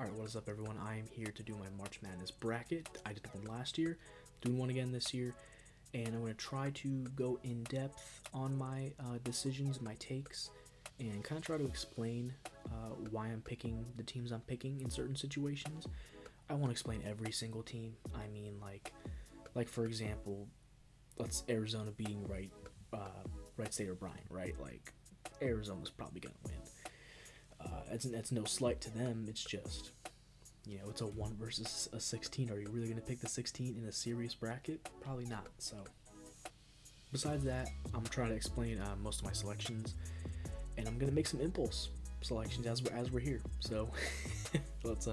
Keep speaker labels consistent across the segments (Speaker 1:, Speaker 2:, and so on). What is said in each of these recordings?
Speaker 1: Alright, what is up everyone? I am here to do my March Madness bracket. I did one last year, doing one again this year, and I'm going to try to go in depth on my decisions, my takes, and kind of try to explain why I'm picking the teams I'm picking in certain situations. I won't explain every single team. I mean, like for example, let's Arizona beating Right State or Bryant, right? Like Arizona's probably gonna win. It's no slight to them. It's just, it's a 1 versus a 16. Are you really going to pick the 16 in a serious bracket? Probably not. So, besides that, I'm trying to explain most of my selections, and I'm going to make some impulse selections as we're here. So, let's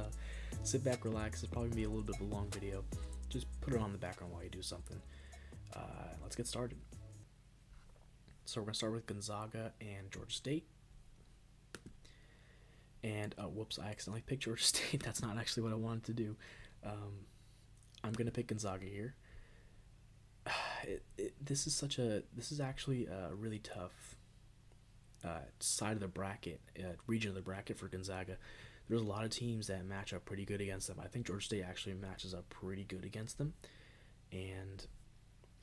Speaker 1: sit back, relax. It's probably going to be a little bit of a long video. Just put it on the background while you do something. Let's get started. So, we're going to start with Gonzaga and Georgia State. And whoops, I accidentally picked Georgia State. That's not actually what I wanted to do. I'm gonna pick Gonzaga here. This is actually a really tough side of the bracket, region of the bracket for Gonzaga. There's a lot of teams that match up pretty good against them. I think Georgia State actually matches up pretty good against them, and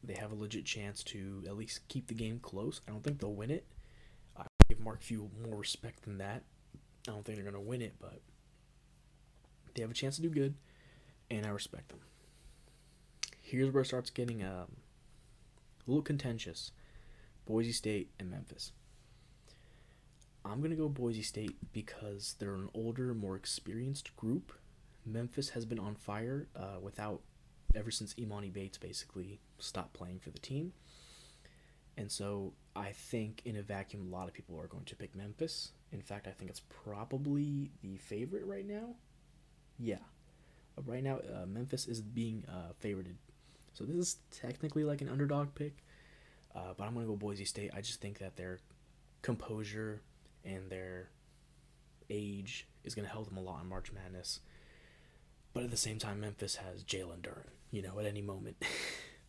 Speaker 1: they have a legit chance to at least keep the game close. I don't think they'll win it. I give Mark Few more respect than that. I don't think they're going to win it, but they have a chance to do good, and I respect them. Here's where it starts getting a little contentious. Boise State and Memphis. I'm going to go Boise State because they're an older, more experienced group. Memphis has been on fire ever since Imani Bates basically stopped playing for the team. And so I think in a vacuum, a lot of people are going to pick Memphis. In fact, I think it's probably the favorite right now. Yeah. Right now, Memphis is being favorited. So this is technically like an underdog pick. But I'm going to go Boise State. I just think that their composure and their age is going to help them a lot in March Madness. But at the same time, Memphis has Jalen Duren. At any moment,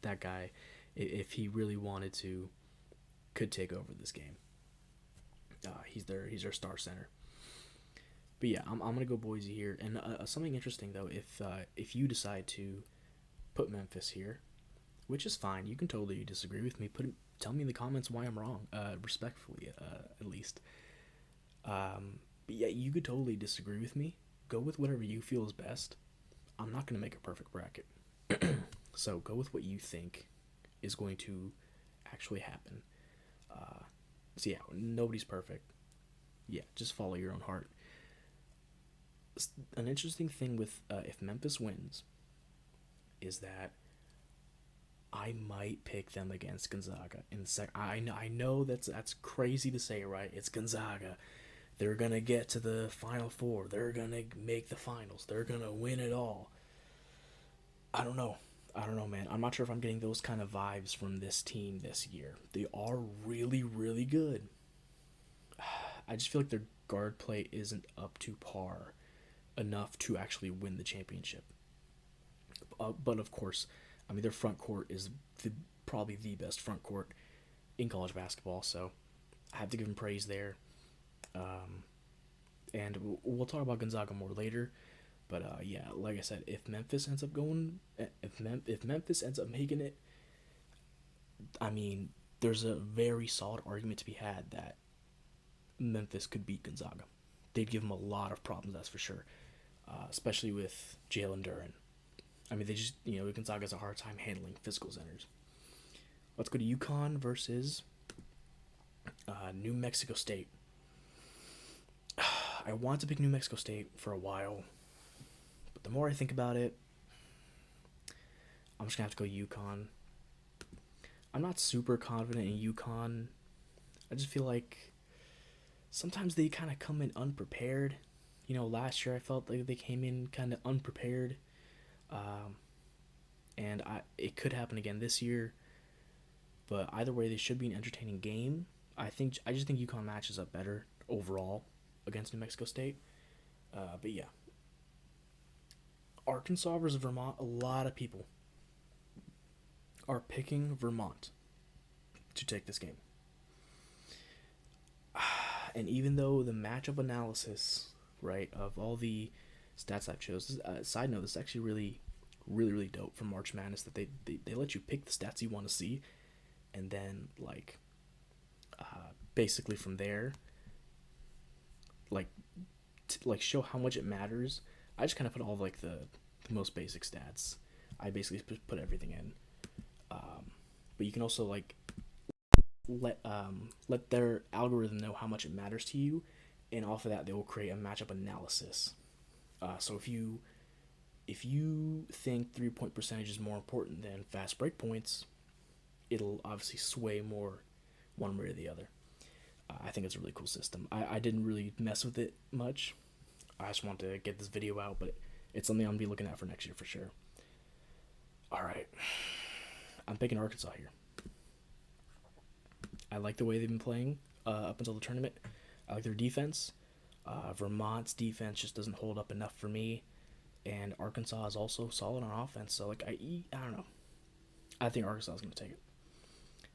Speaker 1: that guy, if he really wanted to, could take over this game. He's their star center. But yeah, I'm gonna go Boise here. And something interesting though, if you decide to put Memphis here, which is fine, you can totally disagree with me. Tell me in the comments why I'm wrong, respectfully at least. But yeah, you could totally disagree with me. Go with whatever you feel is best. I'm not gonna make a perfect bracket, so go with what you think is going to actually happen. So yeah, nobody's perfect. Yeah, just follow your own heart. An interesting thing with if Memphis wins is that I might pick them against Gonzaga in the second. I know that's crazy to say, right? It's Gonzaga. They're gonna get to the Final Four. They're gonna make the finals. They're gonna win it all. I don't know, man. I'm not sure if I'm getting those kind of vibes from this team this year. They are really, really good. I just feel like their guard play isn't up to par enough to actually win the championship. But of course, I mean, their front court is probably the best front court in college basketball, so I have to give them praise there. And we'll talk about Gonzaga more later. But yeah, like I said, if Memphis ends up making it, I mean, there's a very solid argument to be had that Memphis could beat Gonzaga. They'd give them a lot of problems, that's for sure, especially with Jalen Duren. I mean, they just, Gonzaga has a hard time handling physical centers. Let's go to UConn versus New Mexico State. I want to pick New Mexico State for a while, but the more I think about it, I'm just going to have to go UConn. I'm not super confident in UConn. I just feel like sometimes they kind of come in unprepared. Last year I felt like they came in kind of unprepared. And it could happen again this year. But either way, they should be an entertaining game. I just think UConn matches up better overall against New Mexico State. But yeah. Arkansas versus Vermont, a lot of people are picking Vermont to take this game. And even though the matchup analysis, right, of all the stats I've chosen. Side note: this is actually really dope for March Madness that they let you pick the stats you want to see, and then like basically from there, like like show how much it matters. I just kind of put all of, like the most basic stats. I basically put everything in. But you can also like let their algorithm know how much it matters to you, and off of that they will create a matchup analysis. So if you think 3 point percentage is more important than fast break points, it'll obviously sway more one way or the other. I think it's a really cool system. I didn't really mess with it much. I just want to get this video out, but it's something I'm gonna be looking at for next year for sure. All right, I'm picking Arkansas here. I like the way they've been playing up until the tournament. I like their defense. Vermont's defense just doesn't hold up enough for me, and Arkansas is also solid on offense. So like I don't know. I think Arkansas is going to take it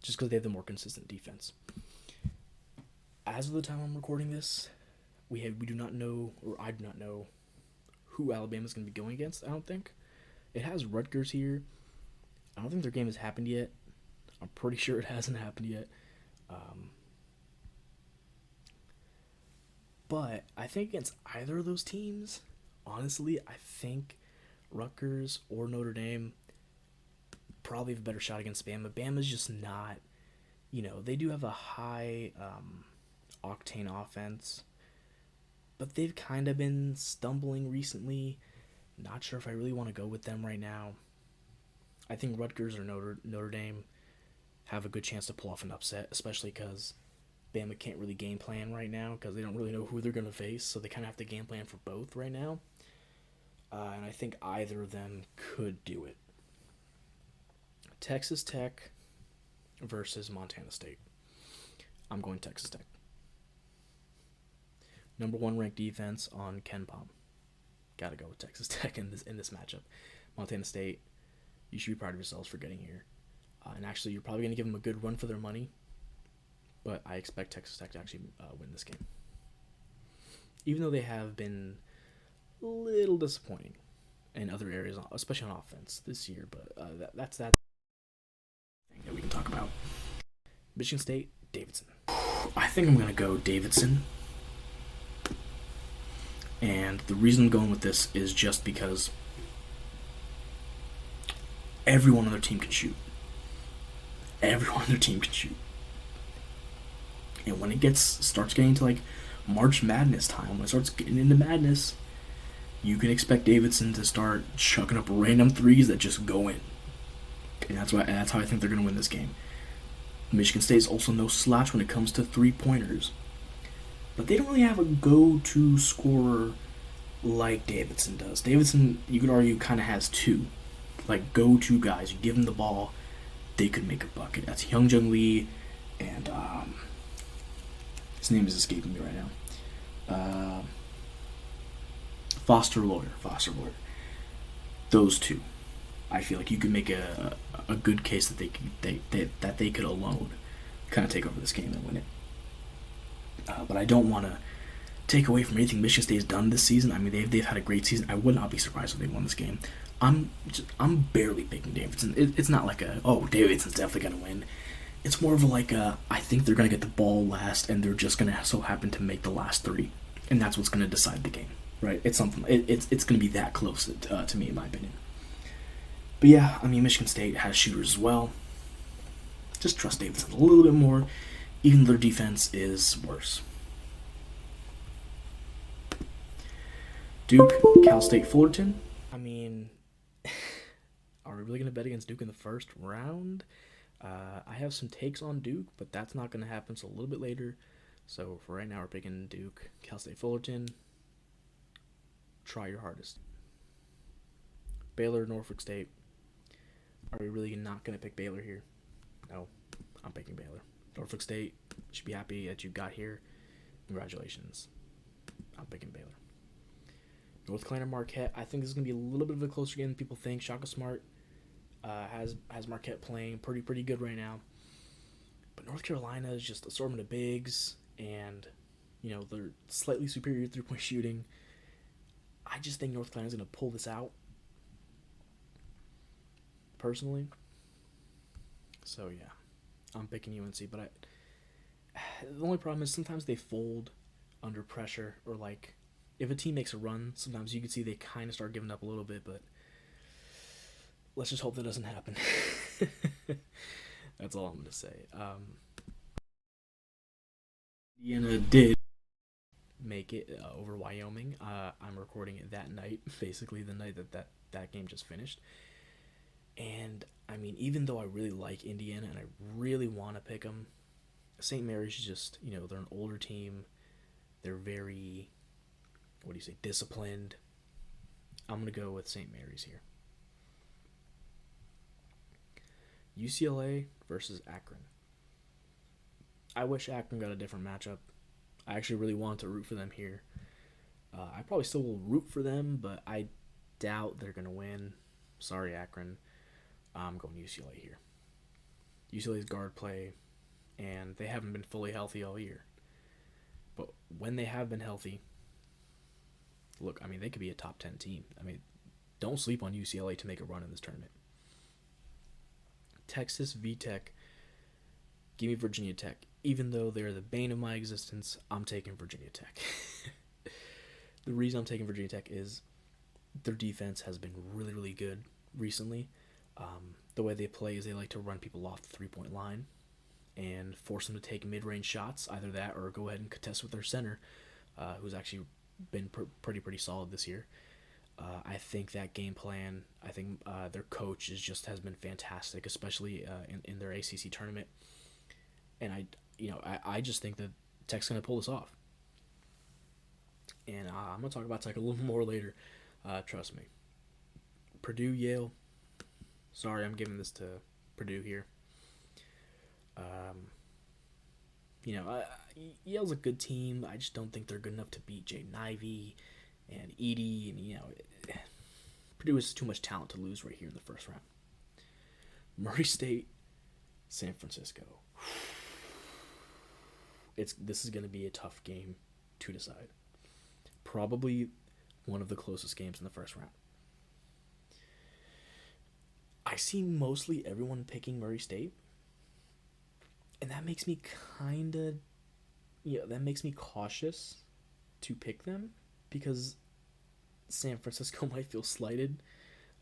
Speaker 1: just because they have the more consistent defense. As of the time I'm recording this, we do not know, or I do not know, who Alabama's going to be going against. I don't think it has Rutgers here. I don't think their game has happened yet. I'm pretty sure it hasn't happened yet. But I think against either of those teams, honestly, I think Rutgers or Notre Dame probably have a better shot against Bama. Bama's just not, they do have a high octane offense, but they've kind of been stumbling recently. Not sure if I really want to go with them right now. I think Rutgers or Notre Dame have a good chance to pull off an upset, especially because Bama can't really game plan right now because they don't really know who they're going to face, so they kind of have to game plan for both right now. And I think either of them could do it. Texas Tech versus Montana State. I'm going Texas Tech. Number 1 ranked defense on Ken Pom. Gotta go with Texas Tech in this matchup. Montana State, you should be proud of yourselves for getting here. And actually, you're probably going to give them a good run for their money. But I expect Texas Tech to actually win this game. Even though they have been a little disappointing in other areas, especially on offense this year. But that's that thing that we can talk about. Michigan State, Davidson. I think I'm going to go Davidson. And the reason I'm going with this is just because everyone on their team can shoot. Everyone on their team can shoot. And when it starts getting to like March Madness time, when it starts getting into madness, you can expect Davidson to start chucking up random threes that just go in. And that's how I think they're going to win this game. Michigan State is also no slouch when it comes to 3-pointers. But they don't really have a go-to scorer like Davidson does. Davidson, you could argue, kind of has two. Like go-to guys. You give them the ball, they could make a bucket. That's Hyunjung Lee and his name is escaping me right now. Foster Lawyer. Those two. I feel like you could make a good case that they could alone kind of take over this game and win it. But I don't want to take away from anything Michigan State has done this season. I mean, they've had a great season. I would not be surprised if they won this game. I'm barely picking Davidson. It's not like Davidson's definitely gonna win. It's more of I think they're gonna get the ball last, and they're just gonna so happen to make the last three, and that's what's gonna decide the game, right? It's something. It's gonna be that close to me, in my opinion. But yeah, I mean, Michigan State has shooters as well. Just trust Davidson a little bit more, even though their defense is worse. Duke, Cal State, Fullerton. I mean, are we really going to bet against Duke in the first round? I have some takes on Duke, but that's not going to happen until a little bit later. So for right now, we're picking Duke, Cal State, Fullerton. Try your hardest. Baylor, Norfolk State. Are we really not going to pick Baylor here? No, I'm picking Baylor. Norfolk State, should be happy that you got here. Congratulations. I'm picking Baylor. North Carolina, Marquette. I think this is going to be a little bit of a closer game than people think. Shaka Smart has Marquette playing pretty good right now. But North Carolina is just assortment of bigs, and they're slightly superior 3-point shooting. I just think North Carolina's going to pull this out, personally. So, yeah, I'm picking UNC, but the only problem is sometimes they fold under pressure, or like if a team makes a run, sometimes you can see they kind of start giving up a little bit, but let's just hope that doesn't happen. That's all I'm going to say. Indiana did make it over Wyoming. I'm recording it that night, basically the night that game just finished. And I mean, even though I really like Indiana and I really want to pick them, St. Mary's is just, they're an older team. They're very, what do you say, disciplined. I'm going to go with St. Mary's here. UCLA versus Akron. I wish Akron got a different matchup. I actually really want to root for them here. I probably still will root for them, but I doubt they're going to win. Sorry, Akron. I'm going UCLA here. UCLA's guard play, and they haven't been fully healthy all year. But when they have been healthy, look, I mean, they could be a top 10 team. I mean, don't sleep on UCLA to make a run in this tournament. Texas VTech, give me Virginia Tech. Even though they're the bane of my existence, I'm taking Virginia Tech. The reason I'm taking Virginia Tech is their defense has been really, really good recently. The way they play is they like to run people off the three-point line and force them to take mid-range shots, either that or go ahead and contest with their center, who's actually been pretty solid this year. I think that game plan, I think their coach has been fantastic, especially in their ACC tournament. And I just think that Tech's going to pull this off. And I'm going to talk about Tech a little more later. Trust me. Purdue, Yale. Sorry, I'm giving this to Purdue here. Yale's a good team. I just don't think they're good enough to beat Jaden Ivey and Edie. And, Purdue has too much talent to lose right here in the first round. Murray State, San Francisco. This is going to be a tough game to decide. Probably one of the closest games in the first round. I see mostly everyone picking Murray State, and that makes me that makes me cautious to pick them, because San Francisco might feel slighted,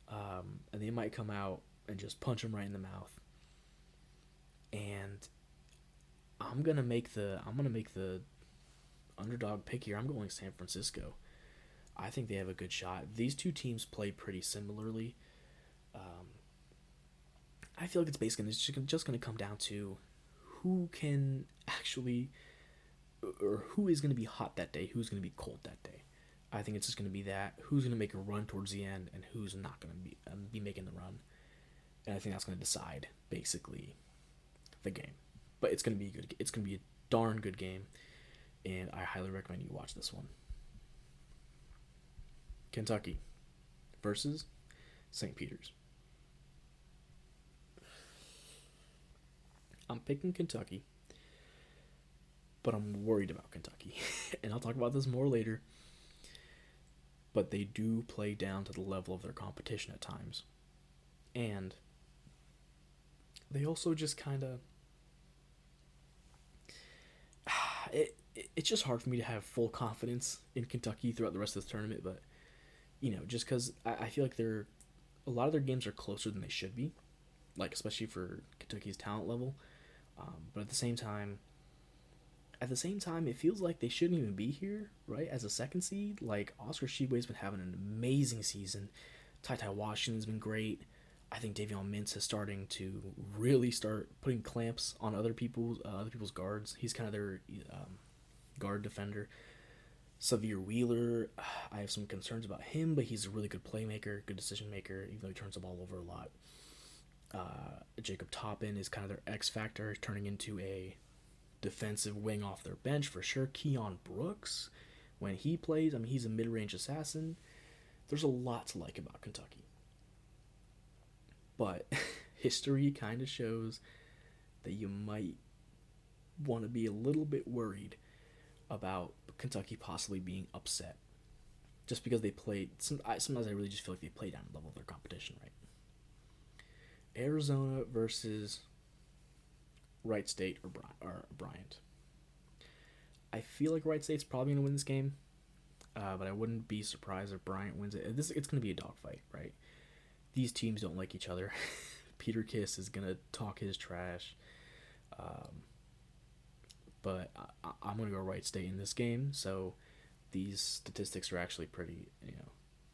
Speaker 1: and they might come out and just punch them right in the mouth. And I'm gonna make the underdog pick here. I'm going San Francisco. I think they have a good shot. These two teams play pretty similarly. I feel like it's basically just going to come down to who can actually, or who is going to be hot that day, who's going to be cold that day. I think it's just going to be that, who's going to make a run towards the end and who's not going to be making the run. And I think that's going to decide basically the game. But it's going to be good. It's going to be a darn good game, and I highly recommend you watch this one. Kentucky versus St. Peter's. I'm picking Kentucky, but I'm worried about Kentucky. And I'll talk about this more later. But they do play down to the level of their competition at times. And they also just kind of... It's just hard for me to have full confidence in Kentucky throughout the rest of this tournament, but, just because I feel like a lot of their games are closer than they should be, like, especially for Kentucky's talent level. But at the same time, it feels like they shouldn't even be here, right? As a second seed, like Oscar Tshiebwe's been having an amazing season. Ty Washington's been great. I think Davion Mintz is starting to really start putting clamps on other people's guards. He's kind of their guard defender. Xavier Wheeler, I have some concerns about him, but he's a really good playmaker, good decision maker, even though he turns the ball over a lot. Jacob Toppin is kind of their X factor, turning into a defensive wing off their bench for sure. Keon Brooks, when he plays, he's a mid-range assassin. There's a lot to like about Kentucky. But history kind of shows that you might want to be a little bit worried about Kentucky possibly being upset. just because they played. Sometimes I really just feel like they play down the level of their competition, right? Arizona versus Wright State or Bryant. I feel like Wright State's probably gonna win this game, but I wouldn't be surprised if Bryant wins it. It's gonna be a dogfight, right? These teams don't like each other. Peter Kiss is gonna talk his trash, um, but I'm gonna go Wright State in this game. So these statistics are actually pretty,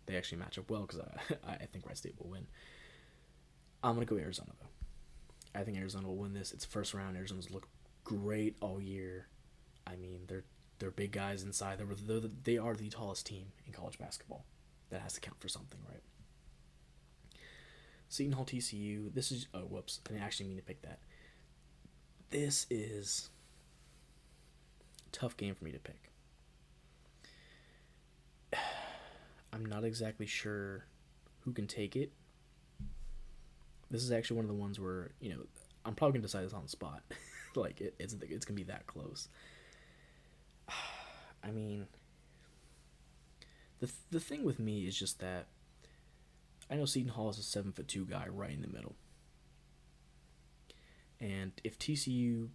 Speaker 1: they actually match up well because I think Wright State will win. I'm gonna go Arizona though. I think Arizona will win this. It's first round. Arizona's looked great all year. I mean, they're big guys inside. They are the tallest team in college basketball. That has to count for something, right? Seton Hall TCU. This is whoops. I didn't actually mean to pick that. This is a tough game for me to pick. I'm not exactly sure who can take it. This is actually one of the ones where I'm probably gonna decide this on the spot. Like it's gonna be that close. I mean, the thing with me is just that I know Seton Hall is a 7'2" guy right in the middle, and if TCU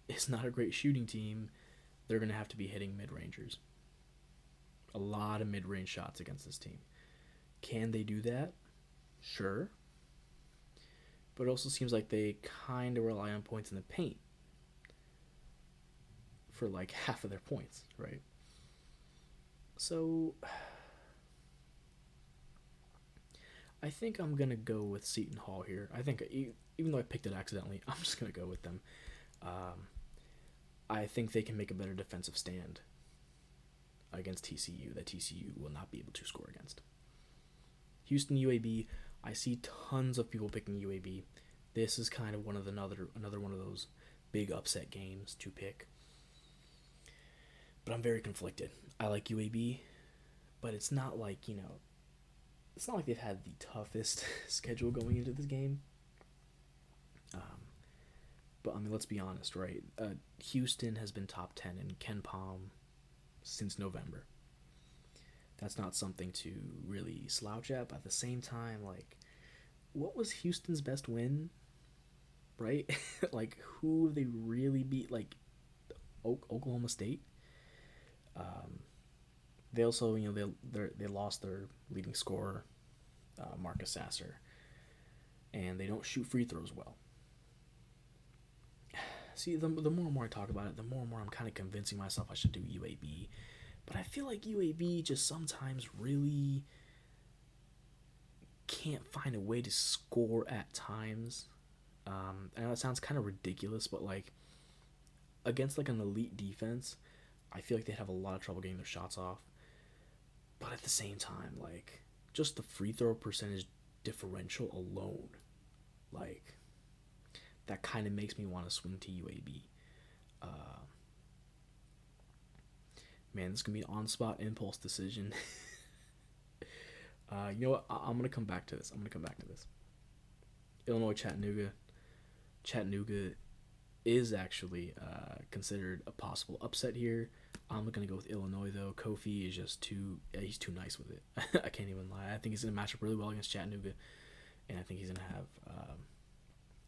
Speaker 1: is not a great shooting team, they're gonna have to be hitting mid rangers. A lot of mid range shots against this team. Can they do that? Sure. But it also seems like they kind of rely on points in the paint for like half of their points, right? So I think I'm going to go with Seton Hall here. I think even though I picked it accidentally, I'm just going to go with them. I think they can make a better defensive stand against TCU that TCU will not be able to score against. Houston UAB, I see tons of people picking UAB. This is kind of another one of those big upset games to pick. But I'm very conflicted. I like UAB, but it's not like, it's not like they've had the toughest schedule going into this game. But I mean, let's be honest, right? Houston has been top 10 in KenPom since November. That's not something to really slouch at, but at the same time, like, what was Houston's best win? Right? Like, who have they really beat? Like, Oklahoma State? They also, they lost their leading scorer, Marcus Sasser, and they don't shoot free throws well. See, the more and more I talk about it, the more and more I'm kind of convincing myself I should do UAB. But I feel like UAB just sometimes really can't find a way to score at times. I know it sounds kind of ridiculous, but like against like an elite defense, I feel like they'd have a lot of trouble getting their shots off. But at the same time, like just the free throw percentage differential alone, like that kind of makes me want to swing to UAB. Man, this is going to be an on-spot impulse decision. You know what? I'm going to come back to this. Illinois, Chattanooga. Chattanooga is actually considered a possible upset here. I'm going to go with Illinois, though. Kofi is just he's too nice with it. I can't even lie. I think he's going to match up really well against Chattanooga, and I think he's going to have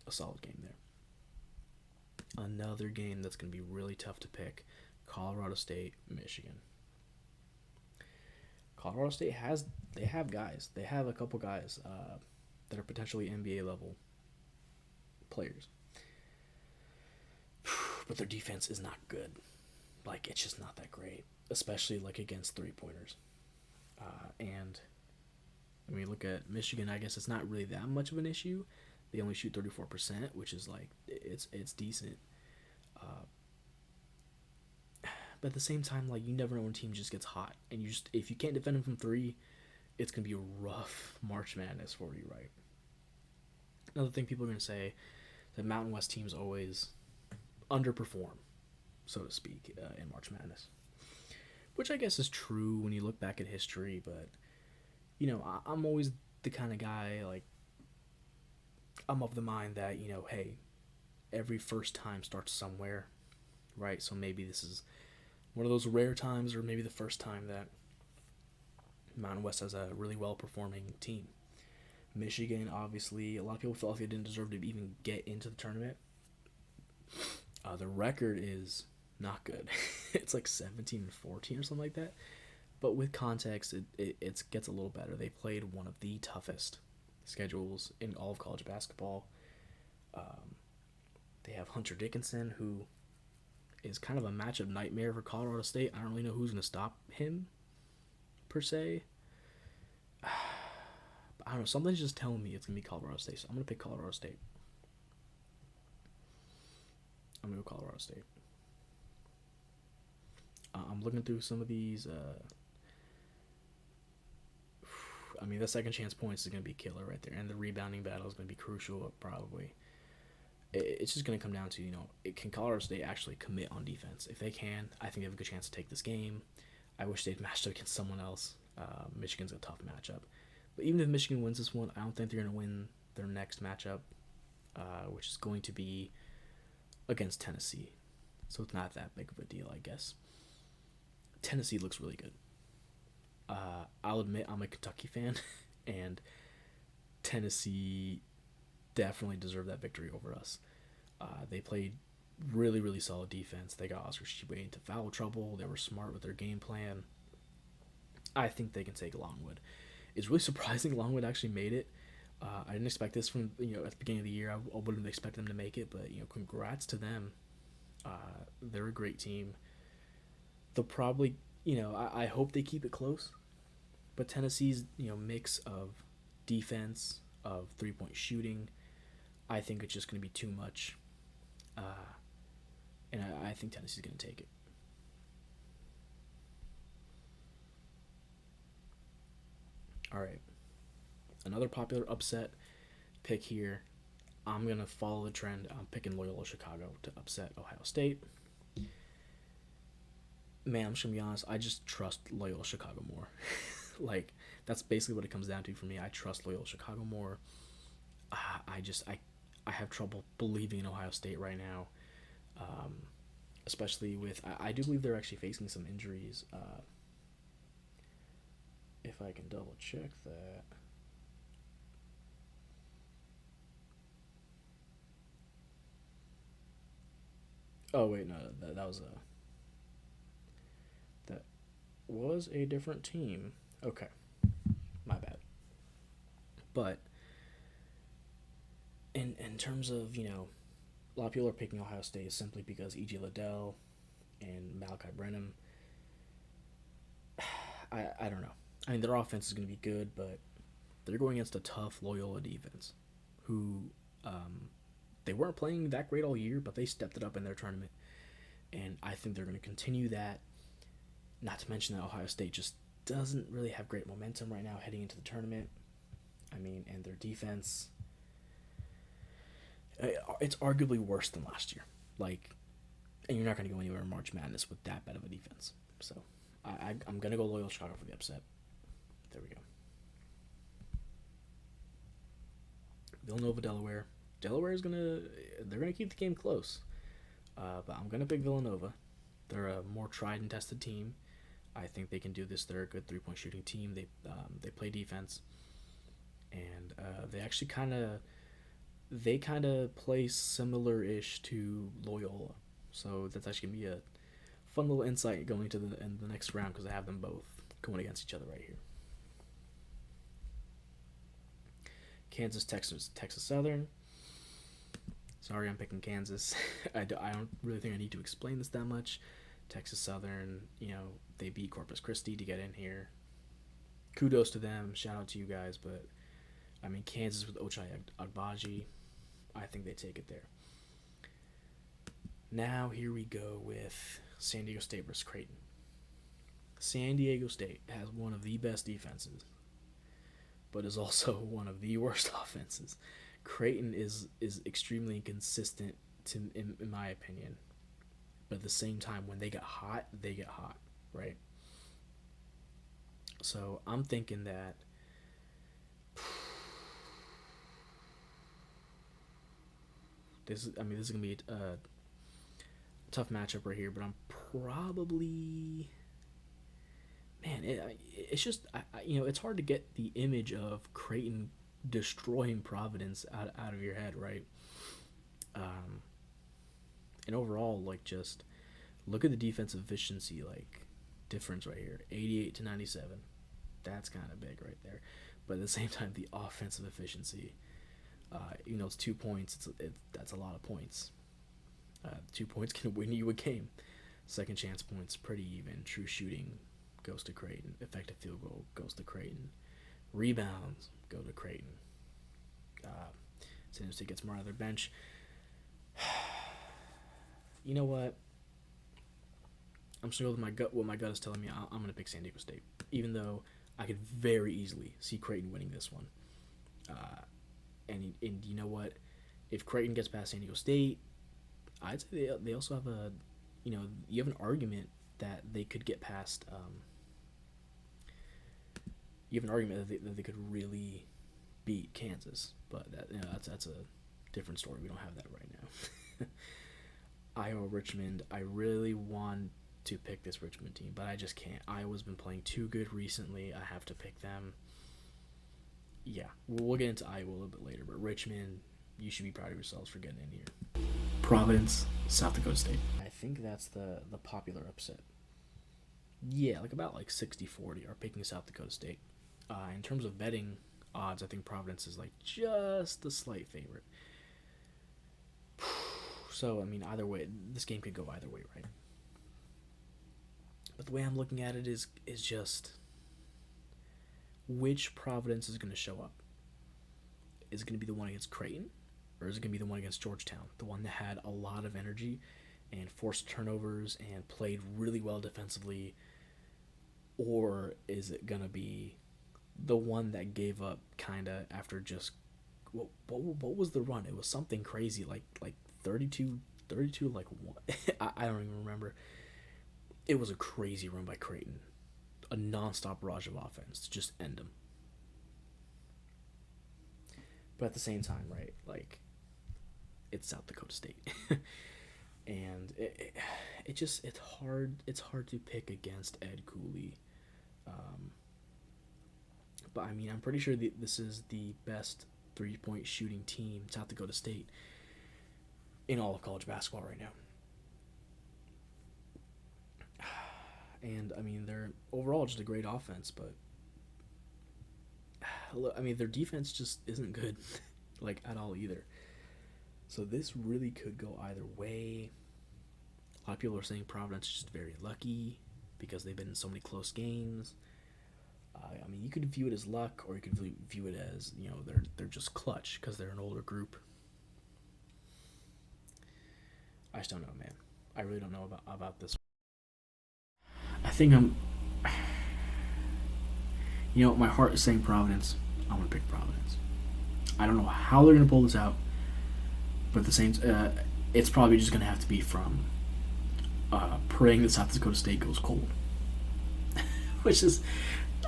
Speaker 1: a solid game there. Another game that's going to be really tough to pick. Colorado State, Michigan. Colorado State have guys. They have a couple guys that are potentially NBA level players. But their defense is not good. Like, it's just not that great, especially like against three-pointers. And when you look at Michigan, I guess it's not really that much of an issue. They only shoot 34%, which is like it's decent. But at the same time, like, you never know when a team just gets hot, and if you can't defend them from three, it's gonna be a rough March Madness for you, right? Another thing people are gonna say that Mountain West teams always underperform, so to speak, in March Madness, which I guess is true when you look back at history. But I'm always the kind of guy, like, I'm of the mind that hey, every first time starts somewhere, right? So maybe this is one of those rare times, or maybe the first time that Mountain West has a really well performing team. Michigan, obviously, a lot of people felt like they didn't deserve to even get into the tournament. The record is not good. It's like 17-14 or something like that. But with context, it gets a little better. They played one of the toughest schedules in all of college basketball. Um, they have Hunter Dickinson, who is kind of a matchup nightmare for Colorado State. I don't really know who's going to stop him, per se. But I don't know. Something's just telling me it's going to be Colorado State. So I'm going to pick Colorado State. I'm going to go Colorado State. I'm looking through some of these. I mean, the second chance points is going to be killer right there. And the rebounding battle is going to be crucial, probably. It's just going to come down to, can Colorado State actually commit on defense? If they can, I think they have a good chance to take this game. I wish they'd matched up against someone else. Michigan's a tough matchup. But even if Michigan wins this one, I don't think they're going to win their next matchup, which is going to be against Tennessee. So it's not that big of a deal, I guess. Tennessee looks really good. I'll admit I'm a Kentucky fan, and Tennessee definitely deserved that victory over us. They played really, really solid defense. They got Oscar Tshiebwe into foul trouble. They were smart with their game plan. I think they can take Longwood. It's really surprising Longwood actually made it. I didn't expect this from, at the beginning of the year. I wouldn't expect them to make it, but, congrats to them. They're a great team. They'll probably, I hope they keep it close. But Tennessee's, mix of defense, of three-point shooting, I think it's just going to be too much. And I think Tennessee's going to take it. All right. Another popular upset pick here. I'm going to follow the trend. I'm picking Loyola Chicago to upset Ohio State. Man, I'm just going to be honest. I just trust Loyola Chicago more. That's basically what it comes down to for me. I trust Loyola Chicago more. I have trouble believing in Ohio State right now. Especially with, I do believe they're actually facing some injuries. If I can double check that. Oh wait, no, that was a different team. Okay, my bad. But in terms of, a lot of people are picking Ohio State simply because E.J. Liddell and Malachi Brenham. I don't know. I mean, their offense is going to be good, but they're going against a tough Loyola defense, who they weren't playing that great all year, but they stepped it up in their tournament, and I think they're going to continue that. Not to mention that Ohio State just doesn't really have great momentum right now heading into the tournament. I mean, and their defense, it's arguably worse than last year. And you're not going to go anywhere in March Madness with that bad of a defense. So I'm going to go Loyola Chicago for the upset. There we go. Villanova, Delaware. Delaware's they're gonna keep the game close, but I'm gonna pick Villanova. They're a more tried and tested team. I think they can do this. They're a good 3-point shooting team. They play defense, and they actually kind of play similar-ish to Loyola. So that's actually gonna be a fun little insight going to the next round, because I have them both going against each other right here. Kansas, Texas Southern. Sorry, I'm picking Kansas. I don't really think I need to explain this that much. Texas Southern, they beat Corpus Christi to get in here. Kudos to them. Shout out to you guys. But, I mean, Kansas with Ochai Agbaji, I think they take it there. Now, here we go with San Diego State versus Creighton. San Diego State has one of the best defenses, but is also one of the worst offenses. Creighton is extremely inconsistent, in my opinion. But at the same time, when they get hot, right? So I'm thinking that this is going to be a tough matchup right here, but I'm probably man, it's just it's hard to get the image of Creighton destroying Providence out of your head, right? Um, and overall, like, just look at the defensive efficiency, like, difference right here, 88 to 97. That's kind of big right there. But at the same time, the offensive efficiency, it's 2 points. That's a lot of points. 2 points can win you a game. Second chance points pretty even. True shooting goes to Creighton. Effective field goal goes to Creighton. Rebounds go to Creighton. San Diego State gets more out of their bench. You know what? I'm just gonna go with my gut. What my gut is telling me, I'm gonna pick San Diego State, even though I could very easily see Creighton winning this one. Uh, and you know what? If Creighton gets past San Diego State, I'd say they also have you have an argument that they could get past. You have an argument that they could really beat Kansas, but that's a different story. We don't have that right now. Iowa Richmond. I really want to pick this Richmond team, but I just can't. Iowa's been playing too good recently. I have to pick them. Yeah, we'll get into Iowa a little bit later, but Richmond, you should be proud of yourselves for getting in here. Providence, South Dakota State. I think that's the popular upset. Yeah, about 60-40 are picking South Dakota State. In terms of betting odds, I think Providence is just a slight favorite. So, either way, this game could go either way, right? But the way I'm looking at it is just which Providence is going to show up. Is it going to be the one against Creighton? Or is it going to be the one against Georgetown? The one that had a lot of energy and forced turnovers and played really well defensively? Or is it going to be the one that gave up kind of after just... What was the run? It was something crazy, like 32, like what? I don't even remember. It was a crazy run by Creighton. A nonstop barrage of offense to just end them. But at the same time, right, it's South Dakota State. And it's hard to pick against Ed Cooley. But I'm pretty sure this is the best 3-point shooting team, South Dakota State, in all of college basketball right now. And they're overall just a great offense, but their defense just isn't good, at all either. So this really could go either way. A lot of people are saying Providence is just very lucky because they've been in so many close games. You could view it as luck, or you could view it as they're just clutch because they're an older group. I just don't know, man. I really don't know about this. I think my heart is saying Providence. I'm gonna pick Providence. I don't know how they're gonna pull this out, but at the same, it's probably just gonna have to be from praying that South Dakota State goes cold, which is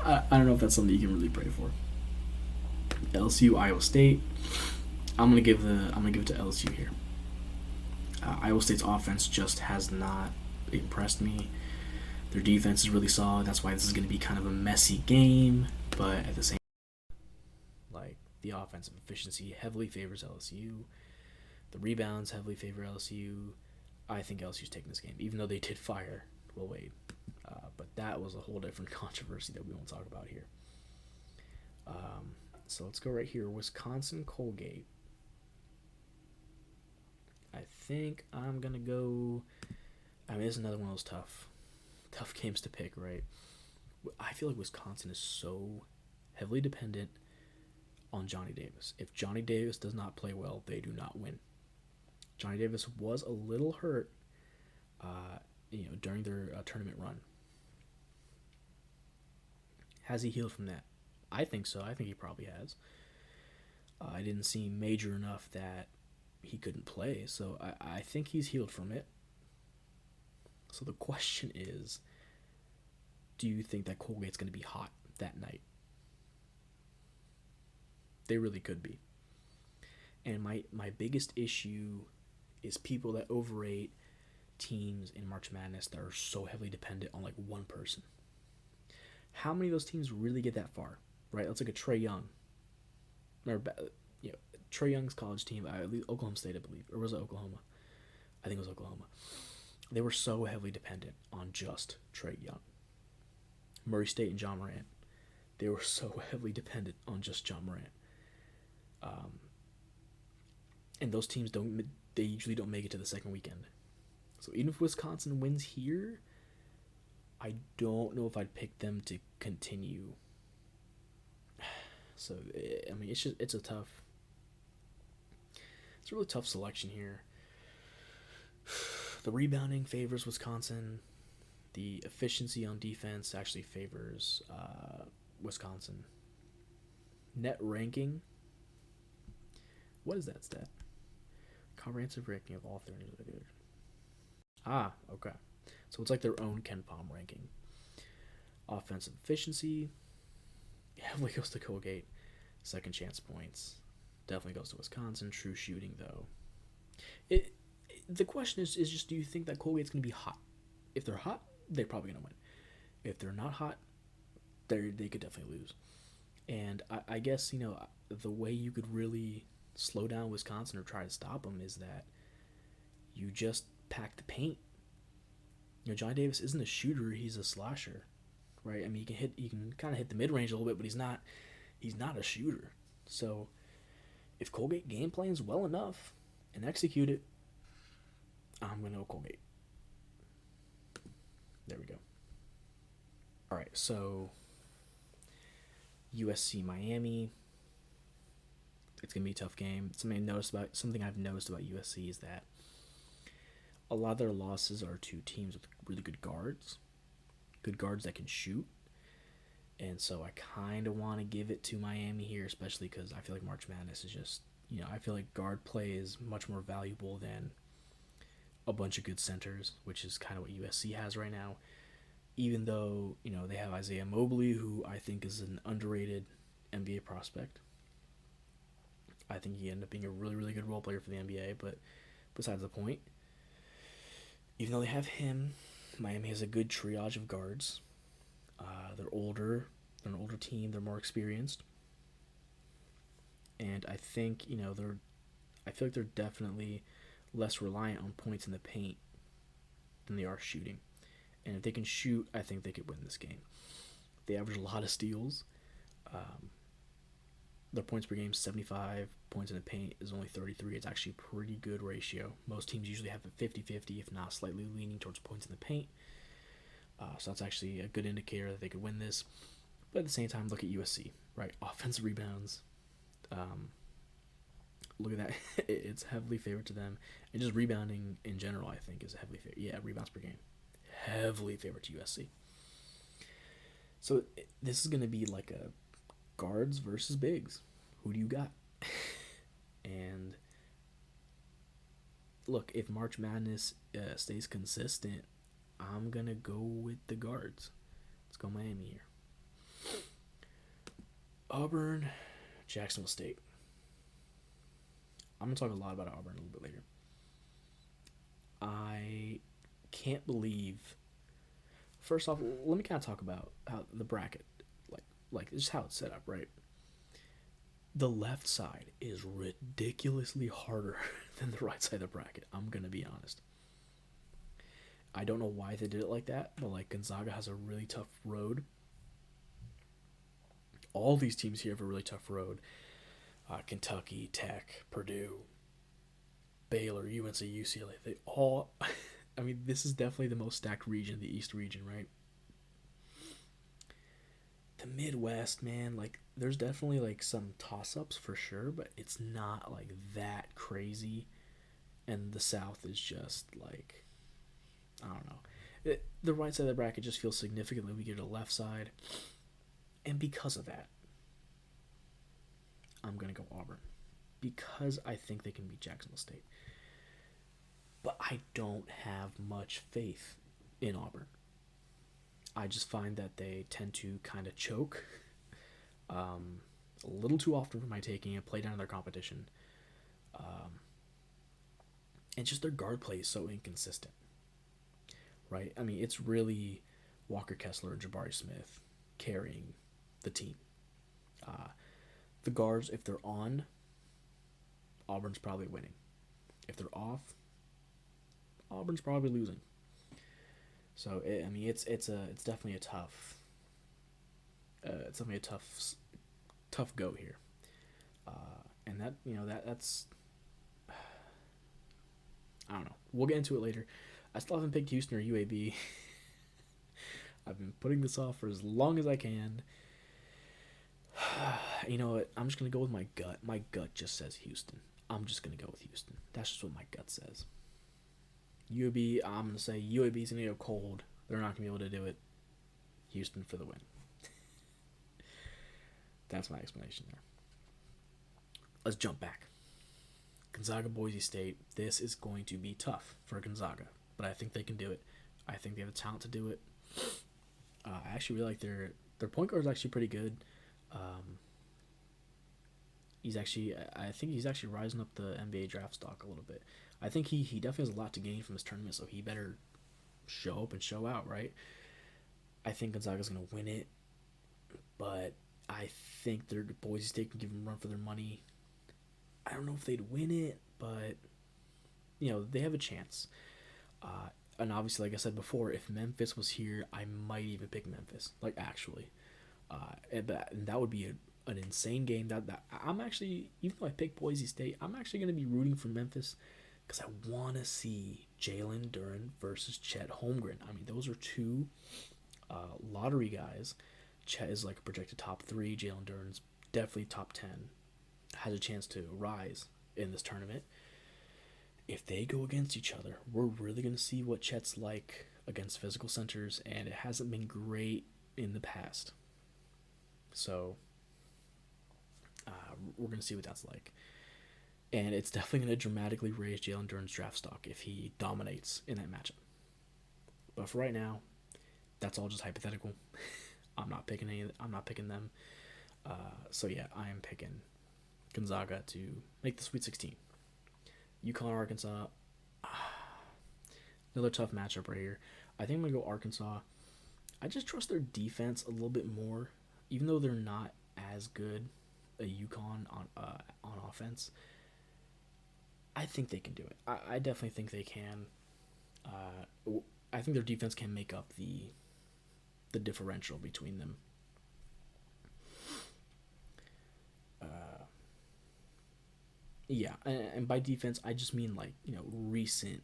Speaker 1: I don't know if that's something you can really pray for. LSU, Iowa State. I'm gonna give it to LSU here. Iowa State's offense just has not impressed me. Their defense is really solid. That's why this is going to be kind of a messy game. But at the same time, the offensive efficiency heavily favors LSU. The rebounds heavily favor LSU. I think LSU's taking this game, even though they did fire Will Wade. But that was a whole different controversy that we won't talk about here. So let's go right here. Wisconsin, Colgate. I think I'm going to go... this is another one of those tough games to pick, right? I feel like Wisconsin is so heavily dependent on Johnny Davis. If Johnny Davis does not play well, they do not win. Johnny Davis was a little hurt, during their tournament run. Has he healed from that? I think so. I think he probably has. I didn't seem major enough that he couldn't play, so I think he's healed from it. So the question is, do you think that Colgate's going to be hot that night? They really could be. And my biggest issue is people that overrate teams in March Madness that are so heavily dependent on one person. How many of those teams really get that far, right? Let's look at Trey Young. Remember, you know, Trey Young's college team, at least Oklahoma State, I believe, or was it Oklahoma? I think it was Oklahoma. They were so heavily dependent on just Trey Young. Murray State and John Morant, they were so heavily dependent on just John Morant. Um, and those teams don't, they usually don't make it to the second weekend. So even if Wisconsin wins here, I don't know if I'd pick them to continue. So I mean, it's a really tough selection here. The rebounding favors Wisconsin. The efficiency on defense actually favors Wisconsin. Net ranking. What is that stat? Comprehensive ranking of all 30. Ah, okay. So it's like their own KenPom ranking. Offensive efficiency heavily goes to Colgate. Second chance points definitely goes to Wisconsin. True shooting, though. The question is just, do you think that Colgate's going to be hot? If they're hot, they're probably going to win. If they're not hot, they could definitely lose. And I guess, the way you could really slow down Wisconsin or try to stop them is that you just pack the paint. John Davis isn't a shooter; he's a slasher, right? I mean, he can kind of hit the mid range a little bit, but he's not a shooter. So, if Colgate game plans well enough and execute it, I'm gonna go Colgate. There we go. All right, so USC Miami. It's gonna be a tough game. Something I've noticed about USC is that a lot of their losses are to teams with really good guards that can shoot. And so I kind of want to give it to Miami here, especially because I feel like March Madness is just, I feel like guard play is much more valuable than a bunch of good centers, which is kind of what USC has right now. Even though, they have Isaiah Mobley, who I think is an underrated NBA prospect. I think he ended up being a really, really good role player for the NBA, but besides the point, even though they have him, Miami has a good triage of guards. They're older. They're an older team. They're more experienced. And I think, I feel like they're definitely less reliant on points in the paint than they are shooting. And if they can shoot, I think they could win this game. They average a lot of steals. Their points per game, 75. Points in the paint is only 33. It's actually a pretty good ratio. Most teams usually have a 50-50, if not slightly leaning towards points in the paint. So that's actually a good indicator that they could win this. But at the same time, look at USC, right? Offensive rebounds. Look at that. It's heavily favored to them. And just rebounding in general, I think, is heavily favored. Yeah, rebounds per game. Heavily favored to USC. So this is going to be like a guards versus bigs. Who do you got? And look, if March Madness stays consistent, I'm going to go with the guards. Let's go Miami here. Auburn, Jacksonville State. I'm going to talk a lot about Auburn a little bit later. I can't believe... First off, let me kind of talk about how the bracket, like just how it's set up, right? The left side is ridiculously harder than the right side of the bracket. I'm going to be honest. I don't know why they did it like that, but like Gonzaga has a really tough road. All these teams here have a really tough road. Kentucky, Tech, Purdue, Baylor, UNC, UCLA. They all... I mean, this is definitely the most stacked region, the East region, right? The Midwest, man, like, there's definitely, like, some toss-ups for sure, but it's not, like, that crazy. And the South is just, like, I don't know. The right side of the bracket just feels significantly weaker to the left side. And because of that, I'm going to go Auburn. Because I think they can beat Jacksonville State. But I don't have much faith in Auburn. I just find that they tend to kind of choke a little too often for my taking and play down their competition. And just their guard play is so inconsistent. Right? I mean, it's really Walker Kessler, Jabari Smith, carrying the team. Uh, the guards, if they're on, Auburn's probably winning. If they're off, Auburn's probably losing. So it's definitely a it's definitely a tough go here. And that that's I don't know. We'll get into it later. I still haven't picked Houston or UAB. I've been putting this off for as long as I can. You know what? I'm just gonna go with my gut. My gut just says Houston. I'm just gonna go with Houston. That's just what my gut says. UAB, I'm gonna say UAB's gonna go cold. They're not gonna be able to do it. Houston for the win. That's my explanation there. Let's jump back. Gonzaga, Boise State. This is going to be tough for Gonzaga, but I think they can do it. I think they have the talent to do it. I actually really like their point guard is actually pretty good. I think he's actually rising up the NBA draft stock a little bit. I think he definitely has a lot to gain from this tournament, so he better show up and show out, right? I think Gonzaga's going to win it, but I think Boise State can give them a run for their money. I don't know if they'd win it, but they have a chance. And obviously, like I said before, if Memphis was here, I might even pick Memphis. Like actually, and that would be an insane game. That I'm actually, even though I picked Boise State, I'm actually going to be rooting for Memphis because I want to see Jalen Duren versus Chet Holmgren. I mean, those are two lottery guys. Chet is like a projected top 3. Jalen Duren's definitely top 10. Has a chance to rise in this tournament. If they go against each other, we're really going to see what Chet's like against physical centers, and it hasn't been great in the past. So we're going to see what that's like. And it's definitely going to dramatically raise Jalen Duren's draft stock if he dominates in that matchup. But for right now, that's all just hypothetical. I'm not picking them. So yeah, I am picking Gonzaga to make the Sweet 16. UConn, Arkansas. Another tough matchup right here. I think I'm going to go Arkansas. I just trust their defense a little bit more, even though they're not as good a UConn on offense. I think they can do it. I definitely think they can. I think their defense can make up the differential between them. Yeah, and by defense, I just mean recent.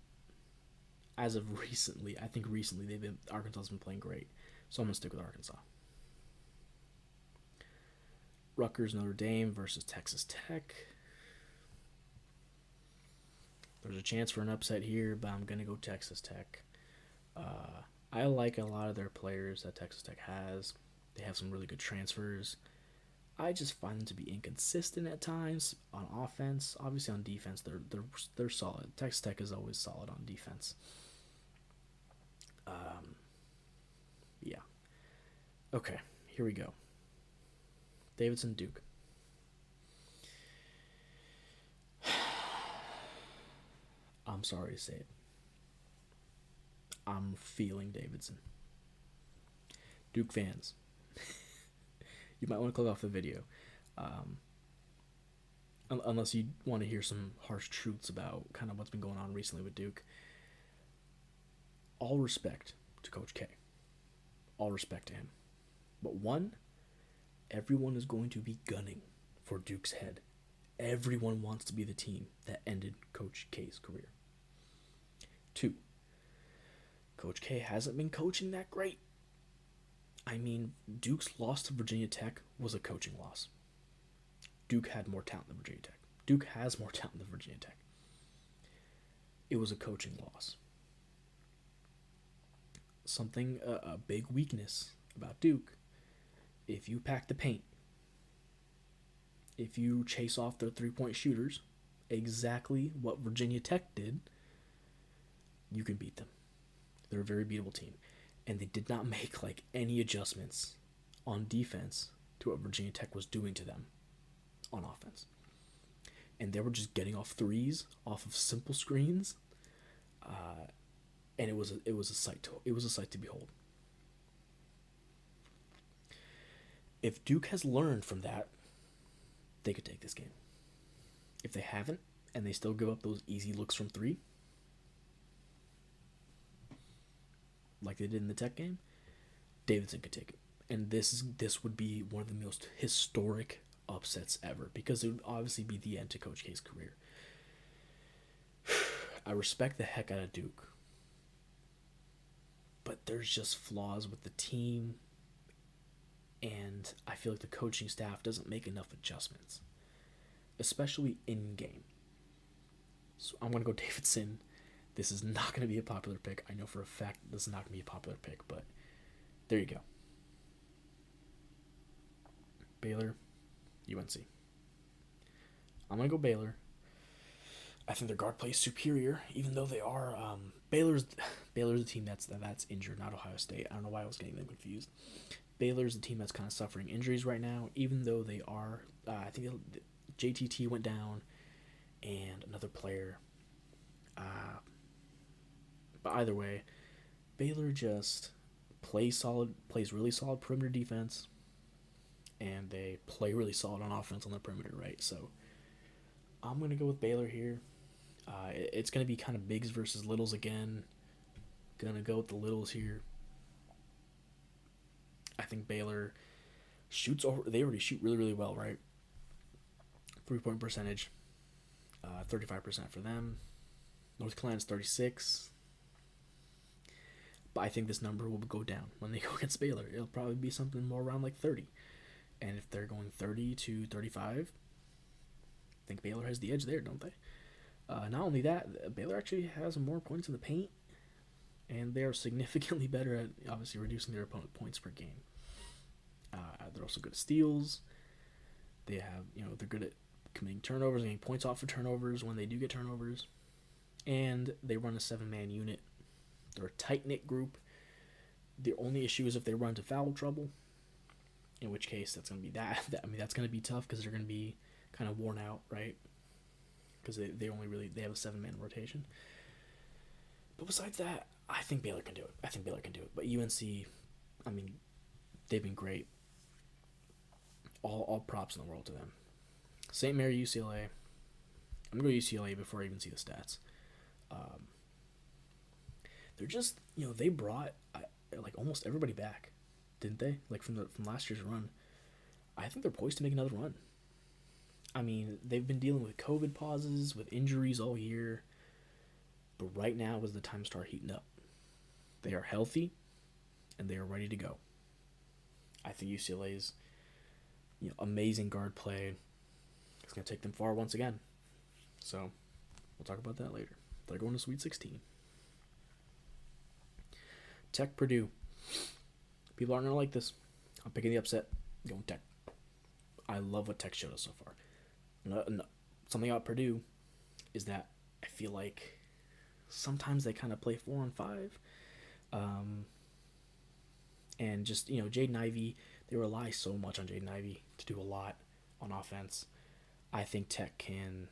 Speaker 1: As of recently, I think recently Arkansas's been playing great, so I'm gonna stick with Arkansas. Rutgers, Notre Dame versus Texas Tech. There's a chance for an upset here, but I'm gonna go Texas Tech. I like a lot of their players that Texas Tech has. They have some really good transfers. I just find them to be inconsistent at times on offense. Obviously on defense, they're solid. Texas Tech is always solid on defense. Yeah. Okay, here we go. Davidson, Duke. I'm sorry to say it. I'm feeling Davidson. Duke fans. You might want to click off the video. Unless you want to hear some harsh truths about kind of what's been going on recently with Duke. All respect to Coach K. All respect to him. But one, everyone is going to be gunning for Duke's head. Everyone wants to be the team that ended Coach K's career. Two, Coach K hasn't been coaching that great. I mean, Duke's loss to Virginia Tech was a coaching loss. Duke had more talent than Virginia Tech. Duke has more talent than Virginia Tech. It was a coaching loss. Something, a big weakness about Duke, if you pack the paint, if you chase off their three-point shooters, exactly what Virginia Tech did, you can beat them. They're a very beatable team. And they did not make any adjustments on defense to what Virginia Tech was doing to them on offense. And they were just getting off threes off of simple screens. And it was a sight to behold. If Duke has learned from that, they could take this game. If they haven't, and they still give up those easy looks from three, like they did in the Tech game, Davidson could take it. And this would be one of the most historic upsets ever because it would obviously be the end to Coach K's career. I respect the heck out of Duke, but there's just flaws with the team, and I feel like the coaching staff doesn't make enough adjustments, especially in game. So I'm going to go Davidson. This is not going to be a popular pick. I know for a fact this is not going to be a popular pick, but there you go. Baylor, UNC. I'm going to go Baylor. I think their guard play is superior, even though they are Baylor's the team that's injured, not Ohio State. I don't know why I was getting them confused. Baylor's the team that's kind of suffering injuries right now, even though they are. I think JTT went down, and another player. But either way, Baylor just plays really solid perimeter defense, and they play really solid on offense on the perimeter, right? So I'm going to go with Baylor here. It's going to be kind of bigs versus littles again. Going to go with the littles here. I think Baylor shoots over. They already shoot really, really well, right? 3-point percentage, 35% for them. North Carolina's 36. But I think this number will go down when they go against Baylor. It'll probably be something more around like 30. And if they're going 30 to 35, I think Baylor has the edge there, don't they? Not only that, Baylor actually has more points in the paint, and they are significantly better at obviously reducing their opponent points per game. They're also good at steals. They have, they're good at committing turnovers, getting points off for turnovers when they do get turnovers. And they run a 7-man unit. They're a tight-knit group. The only issue is if they run into foul trouble, in which case that's going to be that's going to be tough because they're going to be kind of worn out, right? Because they have a 7-man rotation. But besides that, I think Baylor can do it. But UNC, they've been great. All props in the world to them. St. Mary, UCLA. I'm going to go UCLA before I even see the stats. They're just, they brought like almost everybody back, didn't they? Like from last year's run. I think they're poised to make another run. They've been dealing with COVID pauses, with injuries all year. But right now is the time to start heating up. They are healthy, and they are ready to go. I think UCLA's amazing guard play is going to take them far once again. So we'll talk about that later. They're going to Sweet 16. Tech Purdue. People aren't going to like this. I'm picking the upset. Going Tech. I love what Tech showed us so far. No, something about Purdue is that I feel like sometimes they kind of play 4-on-5. And just, Jaden Ivey, they rely so much on Jaden Ivey to do a lot on offense. I think Tech can,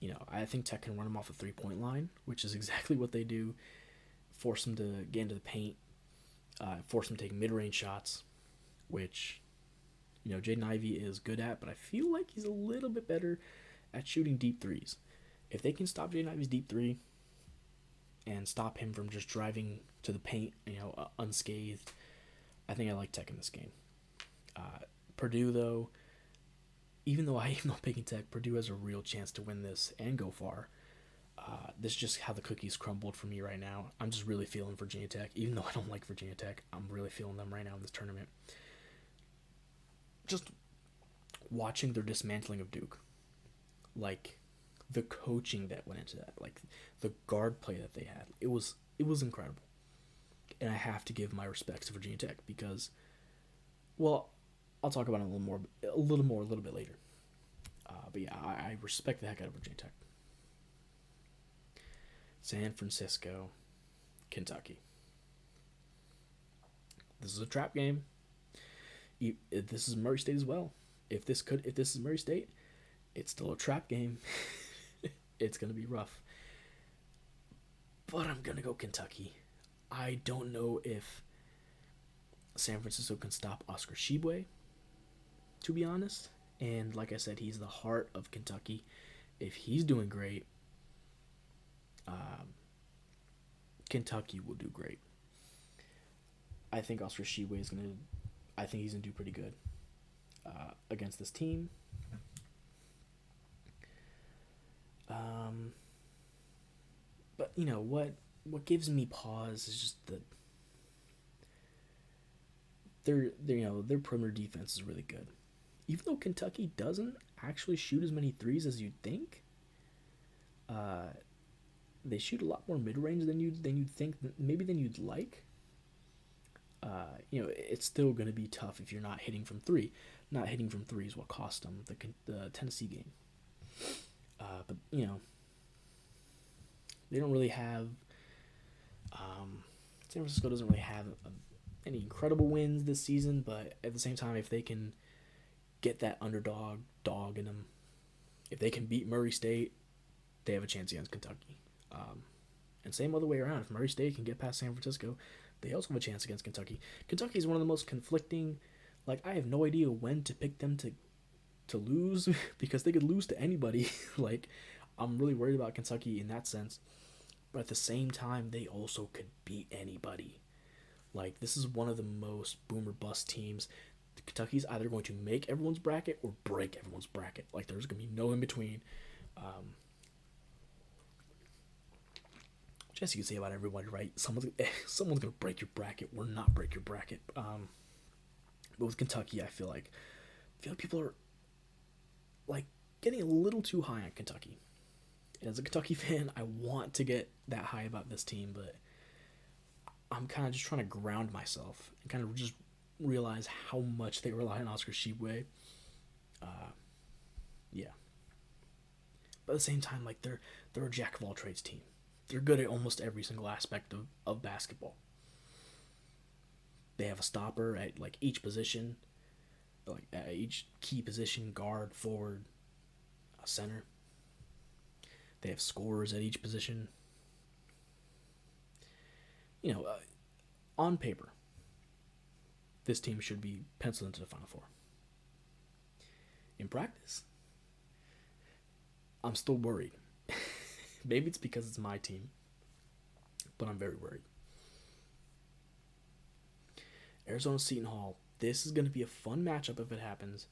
Speaker 1: run them off the 3-point line, which is exactly what they do. Force them to get into the paint, force them to take mid-range shots, which, Jaden Ivey is good at, but I feel like he's a little bit better at shooting deep threes. If they can stop Jaden Ivey's deep three and stop him from just driving to the paint, unscathed, I think I like Tech in this game. Purdue, though, even though I am not picking Tech, Purdue has a real chance to win this and go far. This is just how the cookies crumbled for me right now. I'm just really feeling Virginia Tech. Even though I don't like Virginia Tech, I'm really feeling them right now in this tournament. Just watching their dismantling of Duke. Like, the coaching that went into that. Like, the guard play that they had. It was incredible. And I have to give my respects to Virginia Tech because, well, I'll talk about it a little bit later. But yeah, I respect the heck out of Virginia Tech. San Francisco, Kentucky. This is a trap game. This is Murray State as well. If this is Murray State, it's still a trap game. It's gonna be rough. But I'm gonna go Kentucky. I don't know if San Francisco can stop Oscar Shibwe, to be honest. And like I said, he's the heart of Kentucky. If he's doing great, um, Kentucky will do great. I think Oscar Shibwe is gonna. I think he's gonna do pretty good against this team. Um, but you know what? What gives me pause is just the their perimeter defense is really good. Even though Kentucky doesn't actually shoot as many threes as you'd think, uh, they shoot a lot more mid range than you'd think, maybe than you'd like. It's still going to be tough if you're not hitting from three. Not hitting from three is what cost them the Tennessee game. But they don't really have. San Francisco doesn't really have any incredible wins this season, but at the same time, if they can get that underdog dog in them, if they can beat Murray State, they have a chance against Kentucky. And same other way around. If Murray State can get past San Francisco, they also have a chance against Kentucky. Kentucky is one of the most conflicting. Like, I have no idea when to pick them to lose because they could lose to anybody. Like, I'm really worried about Kentucky in that sense. But at the same time, they also could beat anybody. Like, this is one of the most boomer bust teams. Kentucky's either going to make everyone's bracket or break everyone's bracket. Like, there's going to be no in between. As you can say about everybody, right? Someone's gonna break your bracket or not break your bracket. But with Kentucky, I feel like people are like getting a little too high on Kentucky. And as a Kentucky fan, I want to get that high about this team, but I'm kind of just trying to ground myself and kind of just realize how much they rely on Oscar Tshiebwe. Yeah. But at the same time, like they're a jack of all trades team. They're good at almost every single aspect of basketball. They have a stopper at like each position, like at each key position, guard, forward, center. They have scorers at each position. On paper, this team should be penciled into the Final Four. In practice, I'm still worried. Maybe it's because it's my team, but I'm very worried. Arizona Seton Hall. This is going to be a fun matchup if it happens.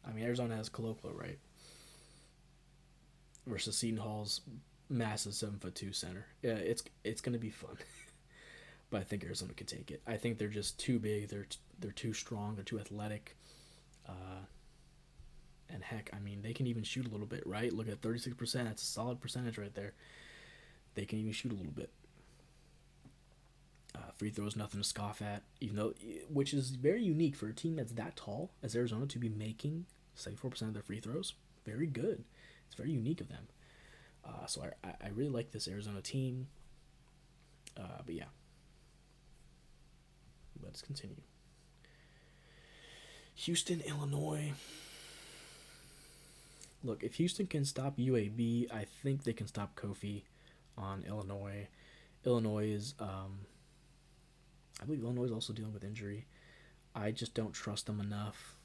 Speaker 1: I mean, Arizona has Kolokolo, right? Versus Seton Hall's massive 7'2" center. Yeah, it's going to be fun. But I think Arizona can take it. I think they're just too big. They're too strong. They're too athletic. And heck, I mean, they can even shoot a little bit, right? Look at 36%. That's a solid percentage right there. They can even shoot a little bit. Free throws, nothing to scoff at, which is very unique for a team that's that tall as Arizona to be making 74% of their free throws. Very good. It's very unique of them. So I really like this Arizona team. But yeah. Let's continue. Houston, Illinois. Look, if Houston can stop UAB, I think they can stop Kofi on Illinois. Illinois is, I believe Illinois is also dealing with injury. I just don't trust them enough.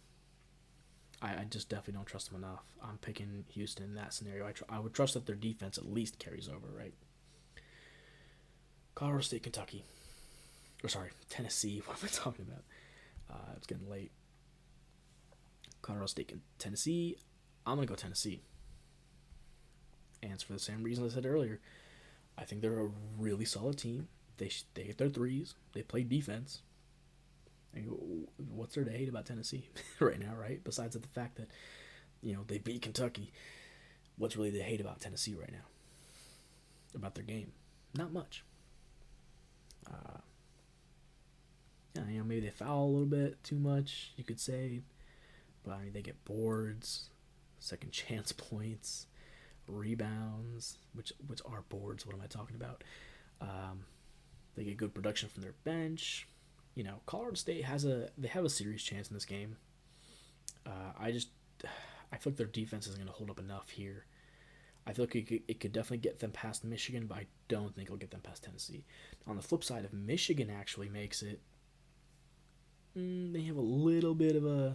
Speaker 1: I just definitely don't trust them enough. I'm picking Houston in that scenario. I would trust that their defense at least carries over, right? Colorado State, Kentucky. Or sorry, Tennessee. What am I talking about? It's getting late. Colorado State, Tennessee. I'm going to go Tennessee. And it's for the same reason I said earlier. I think they're a really solid team. They hit their threes. They play defense. And what's there to hate about Tennessee right now, right? Besides the fact that, they beat Kentucky. What's really to hate about Tennessee right now? About their game? Not much. Maybe they foul a little bit too much, you could say. But, they get boards, second chance points, rebounds, which are boards. What am I talking about? They get good production from their bench. Colorado State have a serious chance in this game. I feel like their defense is going to hold up enough here. I feel like it could definitely get them past Michigan, but I don't think it'll get them past Tennessee. On the flip side, if Michigan actually makes it, they have a little bit of a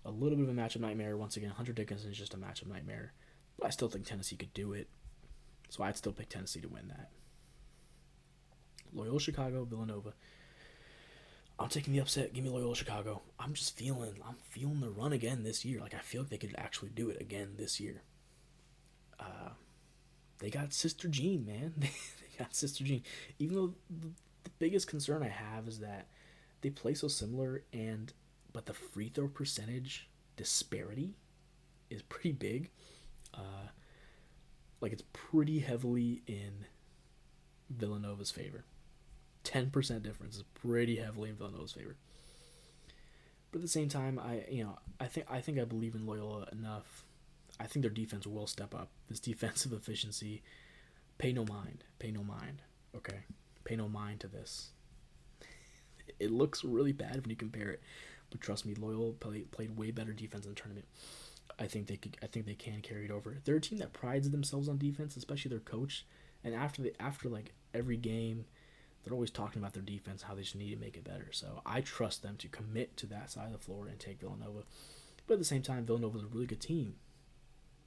Speaker 1: matchup nightmare. Once again, Hunter Dickinson is just a matchup nightmare, but I still think Tennessee could do it. So I'd still pick Tennessee to win that. Loyola Chicago, Villanova. I'm taking the upset. Give me Loyola Chicago. I'm feeling the run again this year. Like I feel like they could actually do it again this year. They got Sister Jean, man. They got Sister Jean. Even though the biggest concern I have is that they play so similar, but the free throw percentage disparity is pretty big. Uh, like it's pretty heavily in Villanova's favor. 10% difference is pretty heavily in Villanova's favor. But at the same time, I think I believe in Loyola enough. I think their defense will step up. This defensive efficiency, pay no mind. Okay, pay no mind to this. It looks really bad when you compare it, but trust me, Loyola played way better defense in the tournament. I think they could. I think they can carry it over. They're a team that prides themselves on defense, especially their coach. And after like every game, they're always talking about their defense, how they just need to make it better. So I trust them to commit to that side of the floor and take Villanova. But at the same time, Villanova's a really good team.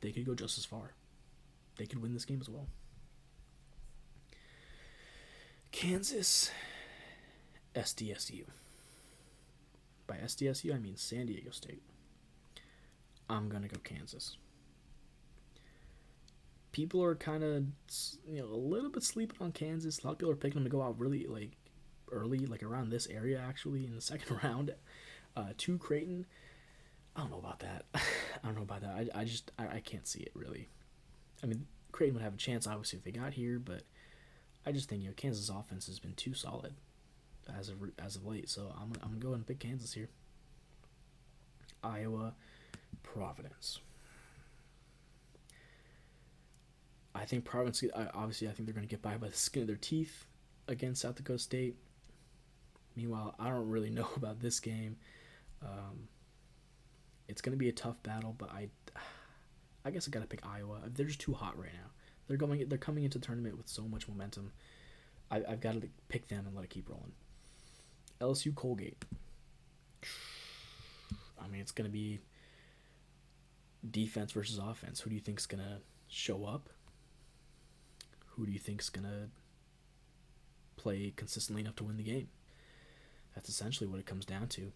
Speaker 1: They could go just as far. They could win this game as well. Kansas, SDSU. By SDSU, I mean San Diego State. I'm going to go Kansas. People are kind of, a little bit sleeping on Kansas. A lot of people are picking them to go out really, early, around this area, actually, in the second round, to Creighton. I don't know about that. I can't see it, really. I mean, Creighton would have a chance, obviously, if they got here, but I just think, Kansas' offense has been too solid as of late, so I'm going to go and pick Kansas here. Iowa, Providence. I think Providence, obviously, I think they're going to get by the skin of their teeth against South Dakota State. Meanwhile, I don't really know about this game. It's going to be a tough battle, but I guess I got to pick Iowa. They're just too hot right now. They're coming into the tournament with so much momentum. I've got to pick them and let it keep rolling. LSU Colgate. I mean, it's going to be defense versus offense. Who do you think's going to show up? Who do you think's going to play consistently enough to win the game? That's essentially what it comes down to.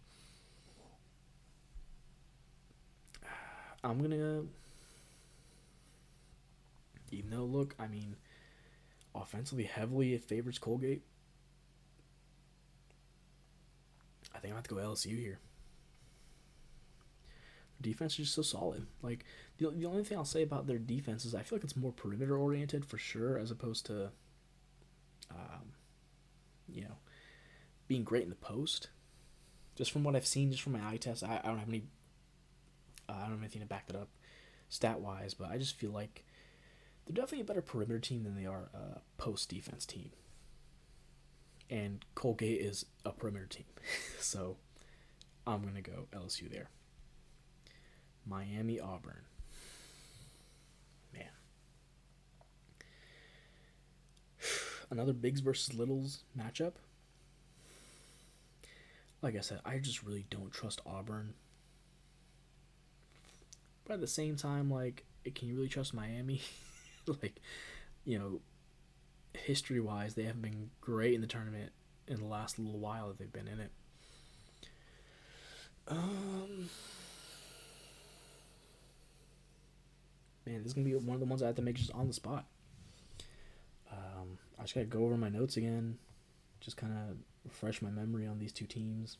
Speaker 1: I'm going to... Even though, look, I mean, offensively heavily it favors Colgate, I think I have to go LSU here. Their defense is just so solid. Like, the only thing I'll say about their defense is I feel like it's more perimeter oriented for sure, as opposed to, being great in the post. Just from what I've seen, just from my eye test, I don't have anything to back that up stat wise, but I just feel like they're definitely a better perimeter team than they are a post defense team. And Colgate is a perimeter team. So I'm going to go LSU there. Miami, Auburn. Man. Another Bigs versus Littles matchup. Like I said, I just really don't trust Auburn. But at the same time, can you really trust Miami? History-wise, they haven't been great in the tournament in the last little while that they've been in it. Man, this is going to be one of the ones I have to make just on the spot. I just got to go over my notes again, just kind of refresh my memory on these two teams.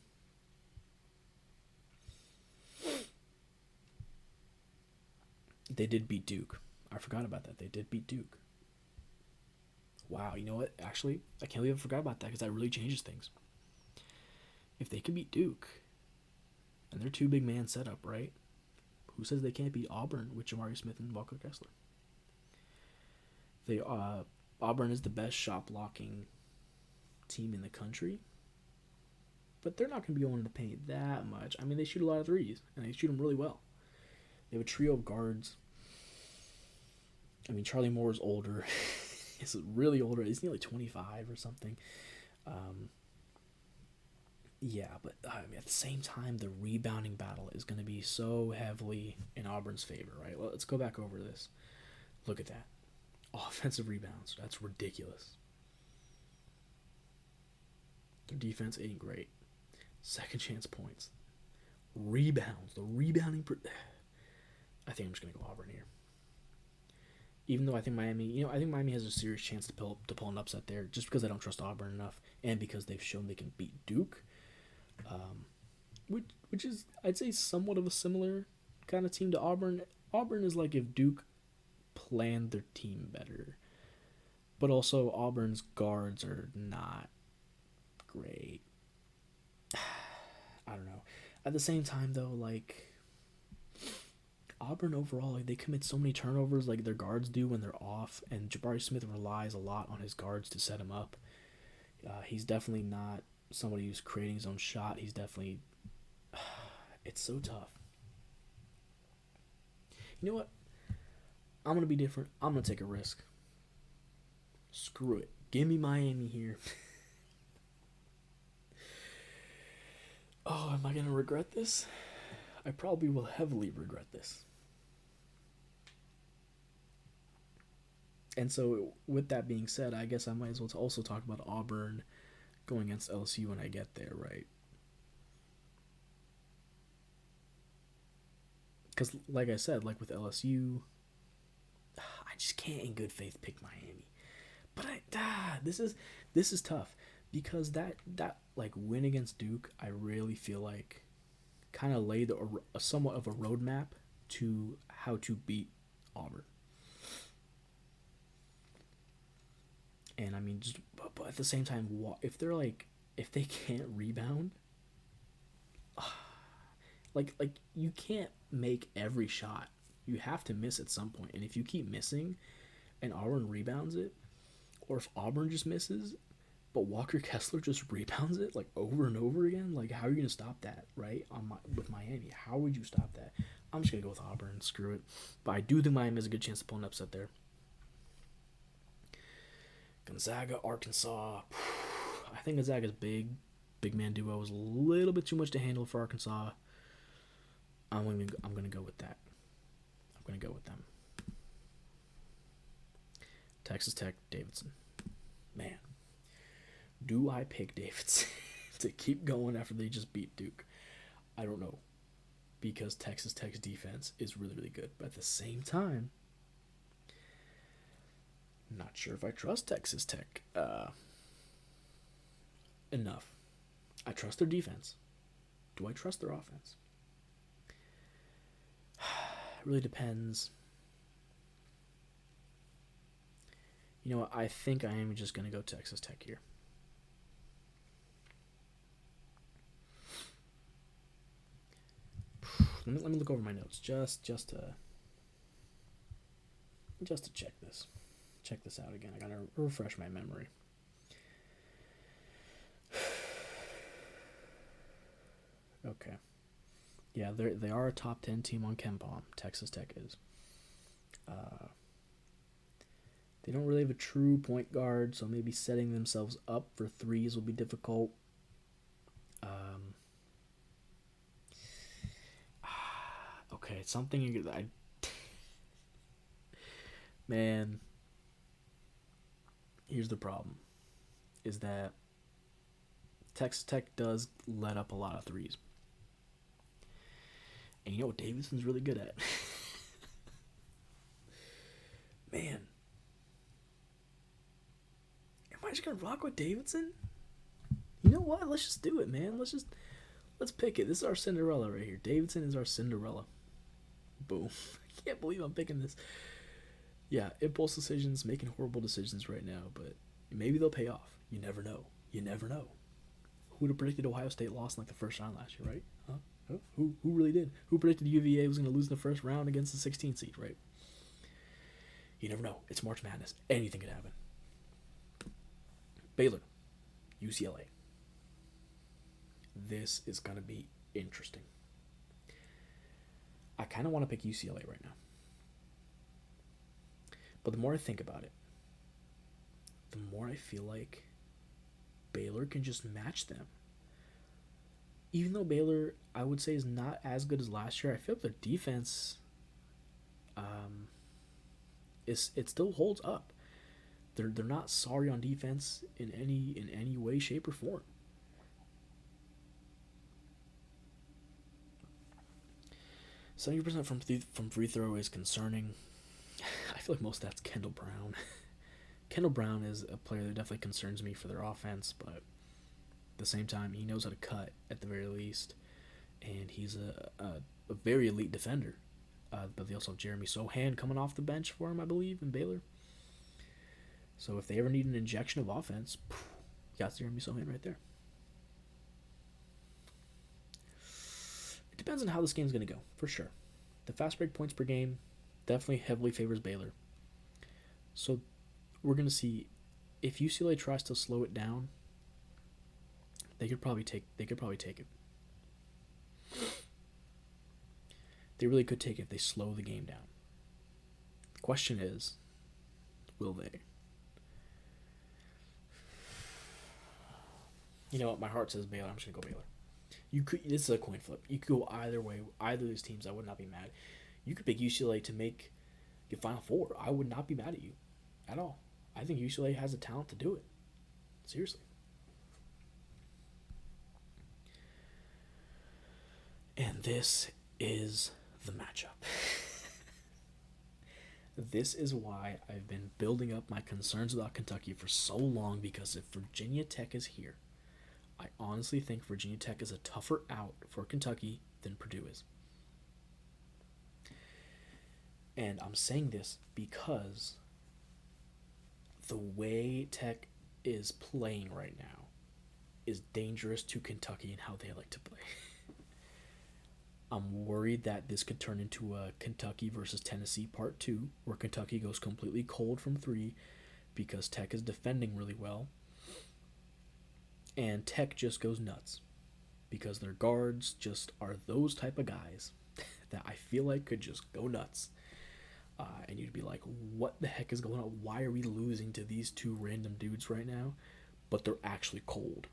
Speaker 1: They did beat Duke. I forgot about that. They did beat Duke. Wow, you know what? Actually, I can't believe I forgot about that because that really changes things. If they can beat Duke, and they're two big man setup, right? Who says they can't beat Auburn with Jamari Smith and Walker Kessler? Auburn is the best shot blocking team in the country, but they're not going to be going to the paint that much. I mean, they shoot a lot of threes, and they shoot them really well. They have a trio of guards. I mean, Charlie Moore is older. He's really older. He's nearly 25 or something. Um, yeah, but I mean, at the same time, the rebounding battle is going to be so heavily in Auburn's favor, right? Well, let's go back over this. Look at that. Offensive rebounds. That's ridiculous. Their defense ain't great. Second chance points. Rebounds. The rebounding. I think I'm just going to go Auburn here. Even though I think I think Miami has a serious chance to pull an upset there, just because I don't trust Auburn enough, and because they've shown they can beat Duke, which is, I'd say, somewhat of a similar kind of team to Auburn. Auburn is like if Duke planned their team better, but also Auburn's guards are not great. I don't know. At the same time, though, like Auburn overall, like, they commit so many turnovers, like their guards do when they're off, and Jabari Smith relies a lot on his guards to set him up. He's definitely not somebody who's creating his own shot. He's definitely. It's so tough. You know what? I'm gonna be different. I'm gonna take a risk. Screw it. Give me Miami here. Oh, am I gonna regret this? I probably will heavily regret this. And so, with that being said, I guess I might as well also talk about Auburn going against LSU when I get there, right? Because, like I said, like with LSU, I just can't, in good faith, pick Miami. But this is tough because that like win against Duke, I really feel like kind of laid a somewhat of a roadmap to how to beat Auburn. And I mean, but at the same time, if they can't rebound, like you can't make every shot. You have to miss at some point, and if you keep missing, and Auburn rebounds it, or if Auburn just misses, but Walker Kessler just rebounds it like over and over again, like how are you gonna stop that, right? With Miami, how would you stop that? I'm just gonna go with Auburn. Screw it, but I do think Miami has a good chance to pull an upset there. Gonzaga, Arkansas. I think Gonzaga's big man duo is a little bit too much to handle for Arkansas. I'm gonna go with that. I'm gonna go with them. Texas Tech, Davidson. Man, do I pick Davidson to keep going after they just beat Duke? I don't know, because Texas Tech's defense is really, really good. But at the same time, I'm not sure if I trust Texas Tech enough. I trust their defense. Do I trust their offense? It really depends. You know what? I think I am just going to go Texas Tech here. Let me look over my notes just to check this out again. I gotta refresh my memory. Okay. Yeah, they are a top 10 team on KenPom. Texas Tech is. They don't really have a true point guard, so maybe setting themselves up for threes will be difficult. Okay, it's something man, here's the problem, is that Texas Tech does let up a lot of threes. And you know what Davidson's really good at? Man. Am I just going to rock with Davidson? You know what? Let's just do it, man. Let's pick it. This is our Cinderella right here. Davidson is our Cinderella. Boom. I can't believe I'm picking this. Yeah, impulse decisions, making horrible decisions right now, but maybe they'll pay off. You never know. You never know. Who would have predicted Ohio State lost in like the first round last year, right? Huh? Who really did? Who predicted UVA was going to lose in the first round against the 16th seed, right? You never know. It's March Madness. Anything could happen. Baylor, UCLA. This is going to be interesting. I kind of want to pick UCLA right now. But the more I think about it, the more I feel like Baylor can just match them. Even though Baylor, I would say, is not as good as last year, I feel like their defense um, it still holds up. They're not sorry on defense in any way, shape, or form. 70% from free throw is concerning. I feel like most of that's Kendall Brown. Kendall Brown is a player that definitely concerns me for their offense, but at the same time, he knows how to cut at the very least, and he's a very elite defender. But they also have Jeremy Sohan coming off the bench for him, I believe, in Baylor. So if they ever need an injection of offense, you got Jeremy Sohan right there. It depends on how this game's going to go, for sure. The fast break points per game definitely heavily favors Baylor. So we're going to see if UCLA tries to slow it down, they could probably take it. They really could take it if they slow the game down. The question is, will they? You know what? My heart says Baylor. I'm just gonna go Baylor. You could. This is a coin flip. You could go either way. Either of these teams, I would not be mad. You could pick UCLA to make the Final Four. I would not be mad at you, at all. I think UCLA has the talent to do it. Seriously. And this is the matchup. This is why I've been building up my concerns about Kentucky for so long, because if Virginia Tech is here, I honestly think Virginia Tech is a tougher out for Kentucky than Purdue is. And I'm saying this because the way Tech is playing right now is dangerous to Kentucky and how they like to play. I'm worried that this could turn into a Kentucky versus Tennessee part 2, where Kentucky goes completely cold from 3 because Tech is defending really well, and Tech just goes nuts because their guards just are those type of guys that I feel like could just go nuts. And you'd be like, what the heck is going on? Why are we losing to these two random dudes right now? But they're actually cold.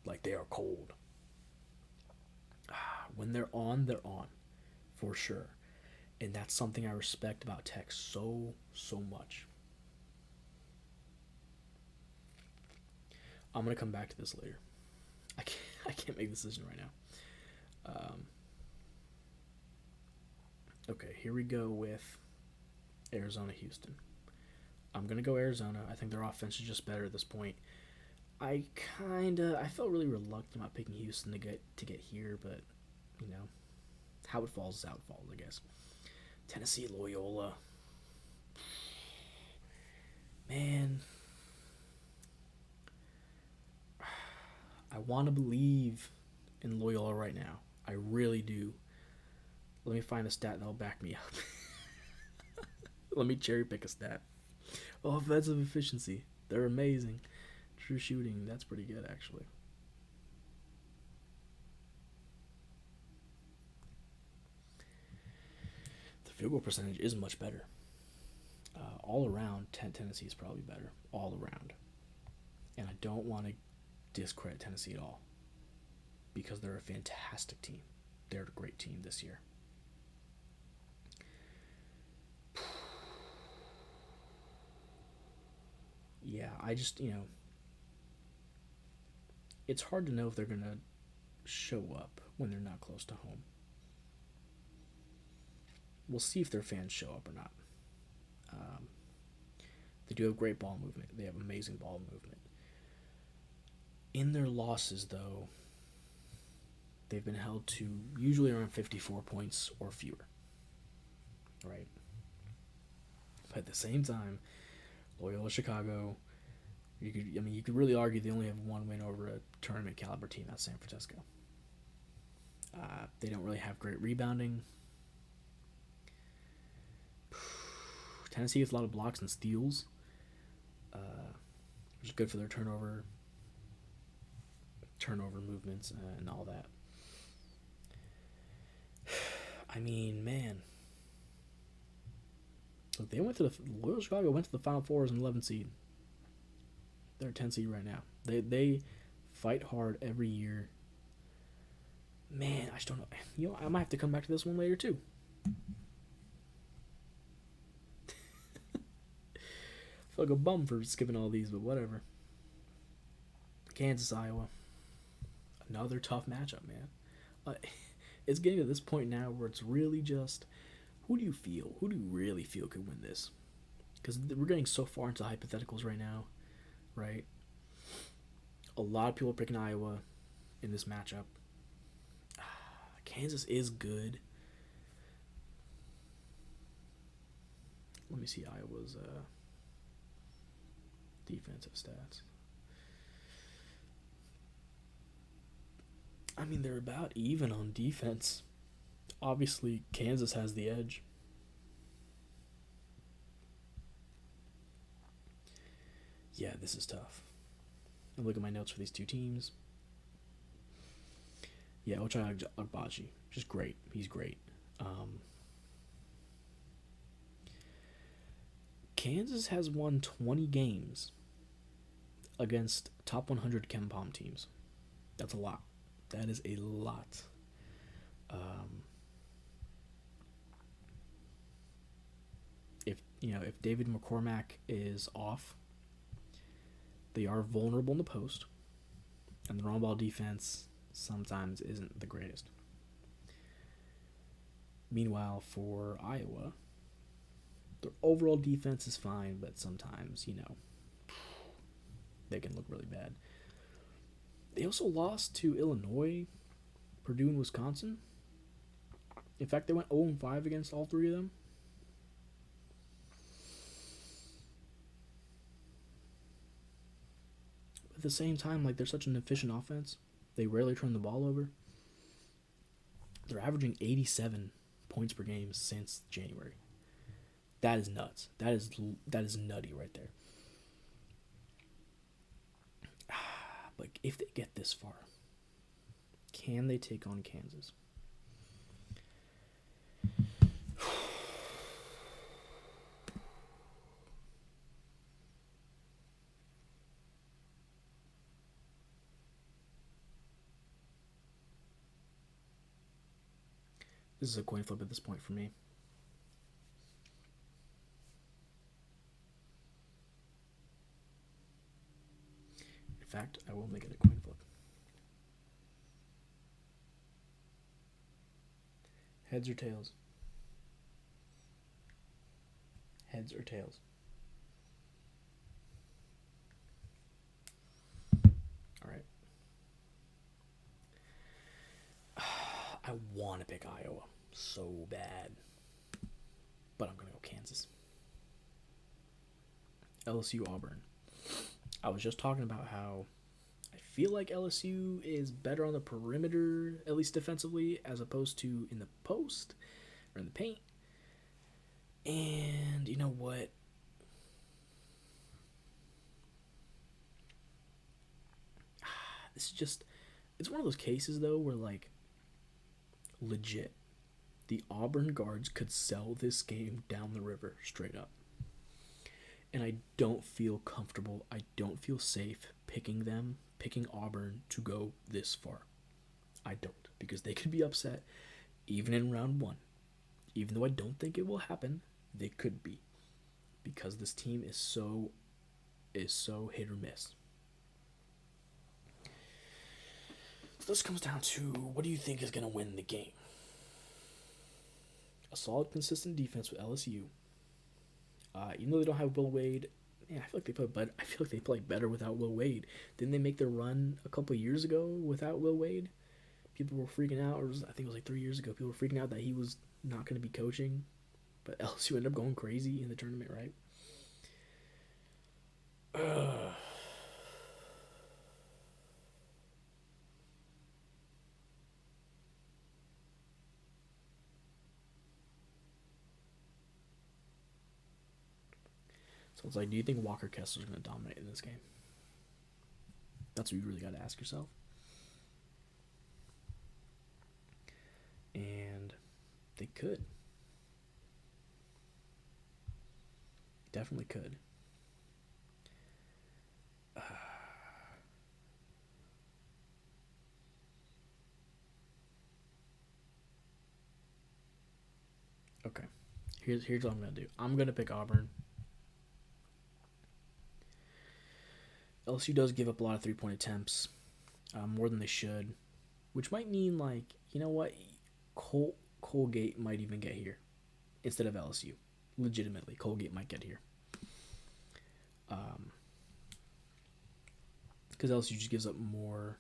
Speaker 1: Like, they are cold. When they're on, for sure. And that's something I respect about Tech so much. I'm going to come back to this later. I can't make a decision right now. Okay, here we go with Arizona Houston. I'm going to go Arizona. I think their offense is just better at this point. I felt really reluctant about picking Houston to get here, but you know, how it falls is how it falls, I guess. Tennessee, Loyola. Man, I want to believe in Loyola right now. I really do. Let me find a stat that'll back me up. Let me cherry pick a stat. Offensive efficiency. They're amazing. True shooting. That's pretty good, actually. The field goal percentage is much better. All around, Tennessee is probably better. All around. And I don't want to discredit Tennessee at all, because they're a fantastic team. They're a great team this year. Yeah, I just, it's hard to know if they're going to show up when they're not close to home. We'll see if their fans show up or not. They do have great ball movement. They have amazing ball movement. In their losses, though, they've been held to usually around 54 points or fewer. Right? But at the same time, Loyola Chicago, you could really argue they only have one win over a tournament caliber team. That's San Francisco. They don't really have great rebounding. Tennessee gets a lot of blocks and steals, which is good for their turnover movements and all that. I mean, man, Look, they went to the Loyola Chicago went to the Final Four as an 11 seed. They're a 10 seed right now. They fight hard every year. Man, I just don't know. You know, I might have to come back to this one later too. I feel like a bum for skipping all these, but whatever. Kansas, Iowa. Another tough matchup, man. It's getting to this point now where it's really just who do you feel? Who do you really feel could win this? Because we're getting so far into hypotheticals right now, right? A lot of people are picking Iowa in this matchup. Kansas is good. Let me see Iowa's defensive stats. I mean, they're about even on defense. Obviously, Kansas has the edge. Yeah, this is tough. I look at my notes for these two teams. Yeah, Ochai Agbaji, just great. He's great. Kansas has won 20 games against top 100 KenPom teams. That's a lot. That is a lot. If David McCormack is off, they are vulnerable in the post, and the on-ball defense sometimes isn't the greatest. Meanwhile, for Iowa, their overall defense is fine, but sometimes, they can look really bad. They also lost to Illinois, Purdue, and Wisconsin. In fact, they went 0-5 against all three of them. At the same time, they're such an efficient offense. They rarely turn the ball over. They're averaging 87 points per game since January. That is nuts. That is nutty right there. But if they get this far, can they take on Kansas? This is a coin flip at this point for me. In fact, I will make it a coin flip. Heads or tails? Heads or tails? All right. I want to pick Iowa so bad, but I'm going to go Kansas. LSU Auburn. I was just talking about how I feel like LSU is better on the perimeter, at least defensively, as opposed to in the post or in the paint. And you know what? It's one of those cases, though, where, legit, the Auburn guards could sell this game down the river straight up. And I don't feel comfortable, I don't feel safe picking Auburn to go this far. I don't, because they could be upset even in round one. Even though I don't think it will happen, they could be. Because this team is so hit or miss. So this comes down to, what do you think is going to win the game? A solid, consistent defense with LSU. Even though they don't have Will Wade, I feel like they play better without Will Wade. Didn't they make their run a couple of years ago without Will Wade? People were freaking out, I think it was 3 years ago. People were freaking out that he was not going to be coaching, but LSU ended up going crazy in the tournament, right? So it's do you think Walker Kessler's going to dominate in this game? That's what you really got to ask yourself. And they could. definitely could. Okay. Here's what I'm gonna do. I'm gonna pick Auburn. LSU does give up a lot of 3 point attempts, more than they should, which might mean like you know what, Colgate might even get here instead of LSU. Legitimately, Colgate might get here. Because LSU just gives up more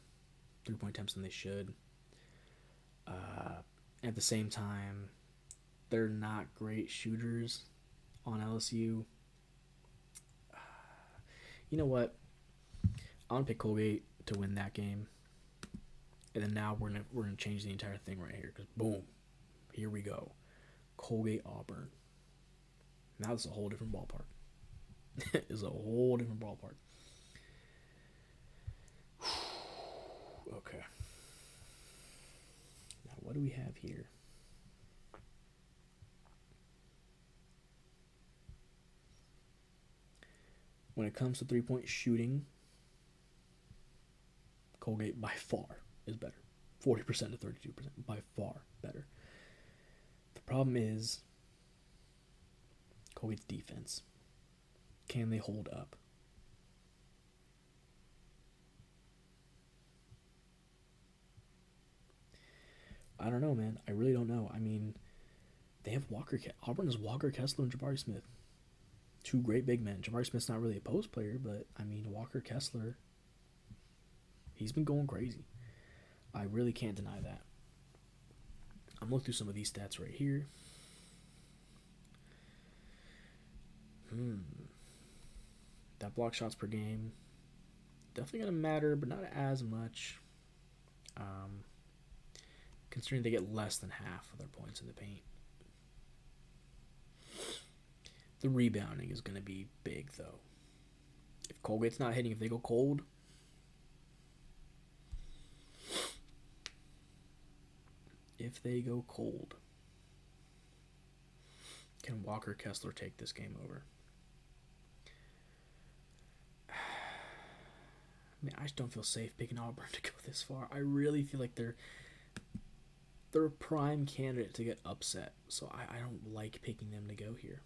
Speaker 1: 3 point attempts than they should. At the same time, they're not great shooters on LSU. You know what? I'm gonna pick Colgate to win that game, and then now we're gonna change the entire thing right here. Because boom, here we go, Colgate Auburn. Now it's a whole different ballpark. It's a whole different ballpark. Okay. Now what do we have here? When it comes to 3 point shooting, Colgate by far is better. 40% to 32%, by far better. The problem is Colgate's defense. Can they hold up? I don't know, man. I really don't know. I mean, they have Auburn has Walker Kessler and Jabari Smith. Two great big men. Jabari Smith's not really a post player, but I mean, Walker Kessler, he's been going crazy. I really can't deny that. I'm looking through some of these stats right here. That block shots per game, definitely going to matter, but not as much. Considering they get less than half of their points in the paint. The rebounding is going to be big, though. If Colgate's not hitting, if they go cold, can Walker Kessler take this game over? I mean, I just don't feel safe picking Auburn to go this far. I really feel like they're a prime candidate to get upset, so I don't like picking them to go here.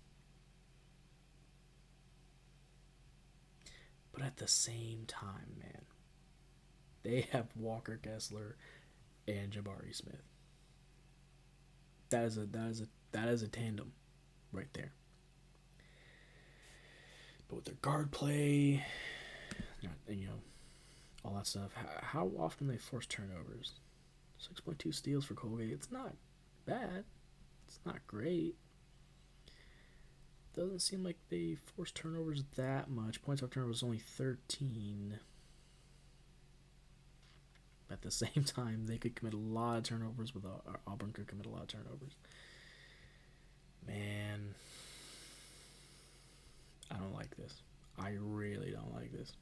Speaker 1: But at the same time, man, they have Walker Kessler and Jabari Smith. That is a tandem right there. But with their guard play, and all that stuff, how often they force turnovers? 6.2 steals for Colgate. It's not bad. It's not great. Doesn't seem like they force turnovers that much. Points off turnovers only 13. At the same time, they could commit a lot of turnovers. Auburn could commit a lot of turnovers. Man, I don't like this. I really don't like this.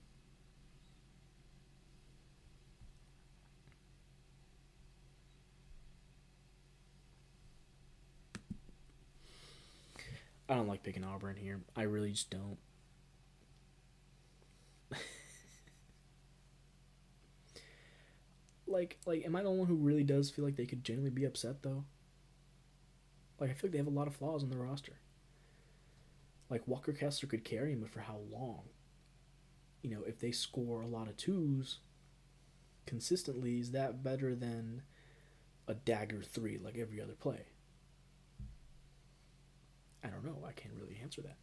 Speaker 1: I don't like picking Auburn here. I really just don't. like, am I the one who really does feel like they could genuinely be upset, though? Like, I feel like they have a lot of flaws in their roster. Like, Walker Kessler could carry him, but for how long? If they score a lot of twos consistently, is that better than a dagger three like every other play? I don't know. I can't really answer that.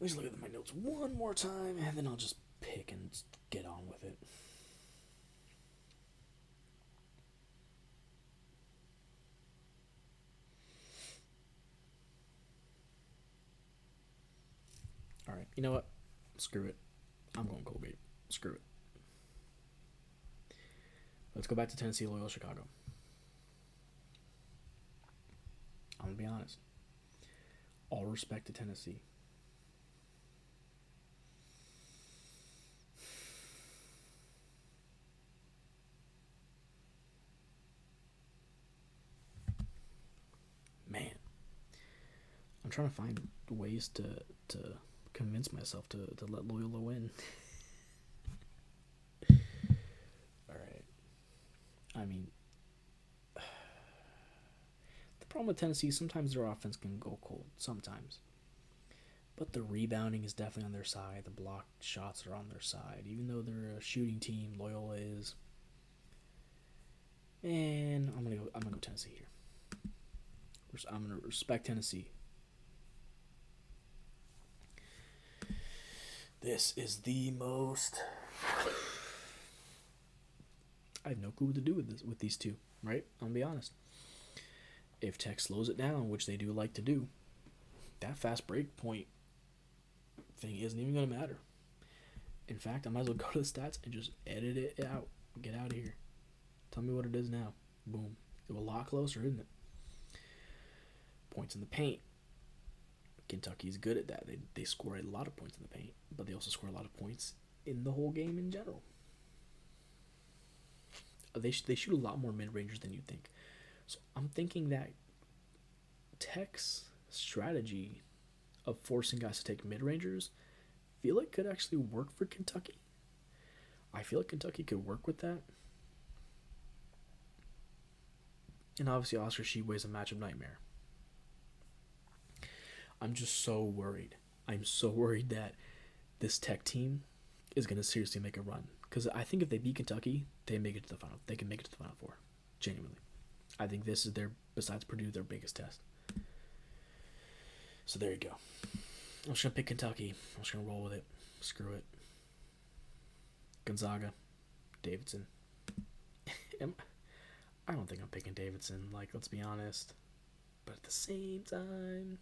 Speaker 1: Let me just look at my notes one more time, and then I'll just pick and get on with it. Alright, you know what? Screw it. I'm going Colgate. Screw it. Let's go back to Tennessee, Loyola, Chicago. I'm going to be honest. All respect to Tennessee. Man. I'm trying to find ways to convince myself to let Loyola win. All right. I mean, the problem with Tennessee, sometimes their offense can go cold. Sometimes. But the rebounding is definitely on their side. The blocked shots are on their side. Even though they're a shooting team, Loyola is. And I'm gonna go Tennessee here. I'm gonna respect Tennessee. This is the most. I have no clue what to do with these two, right? I'm gonna be honest. If Tech slows it down, which they do like to do, that fast break point thing isn't even gonna matter. In fact, I might as well go to the stats and just edit it out. Get out of here. Tell me what it is now. Boom. It's a lot closer, isn't it? Points in the paint. Kentucky's good at that. They score a lot of points in the paint, but they also score a lot of points in the whole game in general. They shoot a lot more mid-rangers than you think. So I'm thinking that Tech's strategy of forcing guys to take mid-rangers feel like could actually work for Kentucky. I feel like Kentucky could work with that. And obviously Oscar Tshiebwe is a matchup nightmare. I'm just so worried. I'm so worried that this Tech team is going to seriously make a run. Because I think if they beat Kentucky, they make it to the final. They can make it to the Final Four. Genuinely. I think this is besides Purdue, their biggest test. So there you go. I'm just going to pick Kentucky. I'm just going to roll with it. Screw it. Gonzaga. Davidson. I don't think I'm picking Davidson. Like, let's be honest. But at the same time...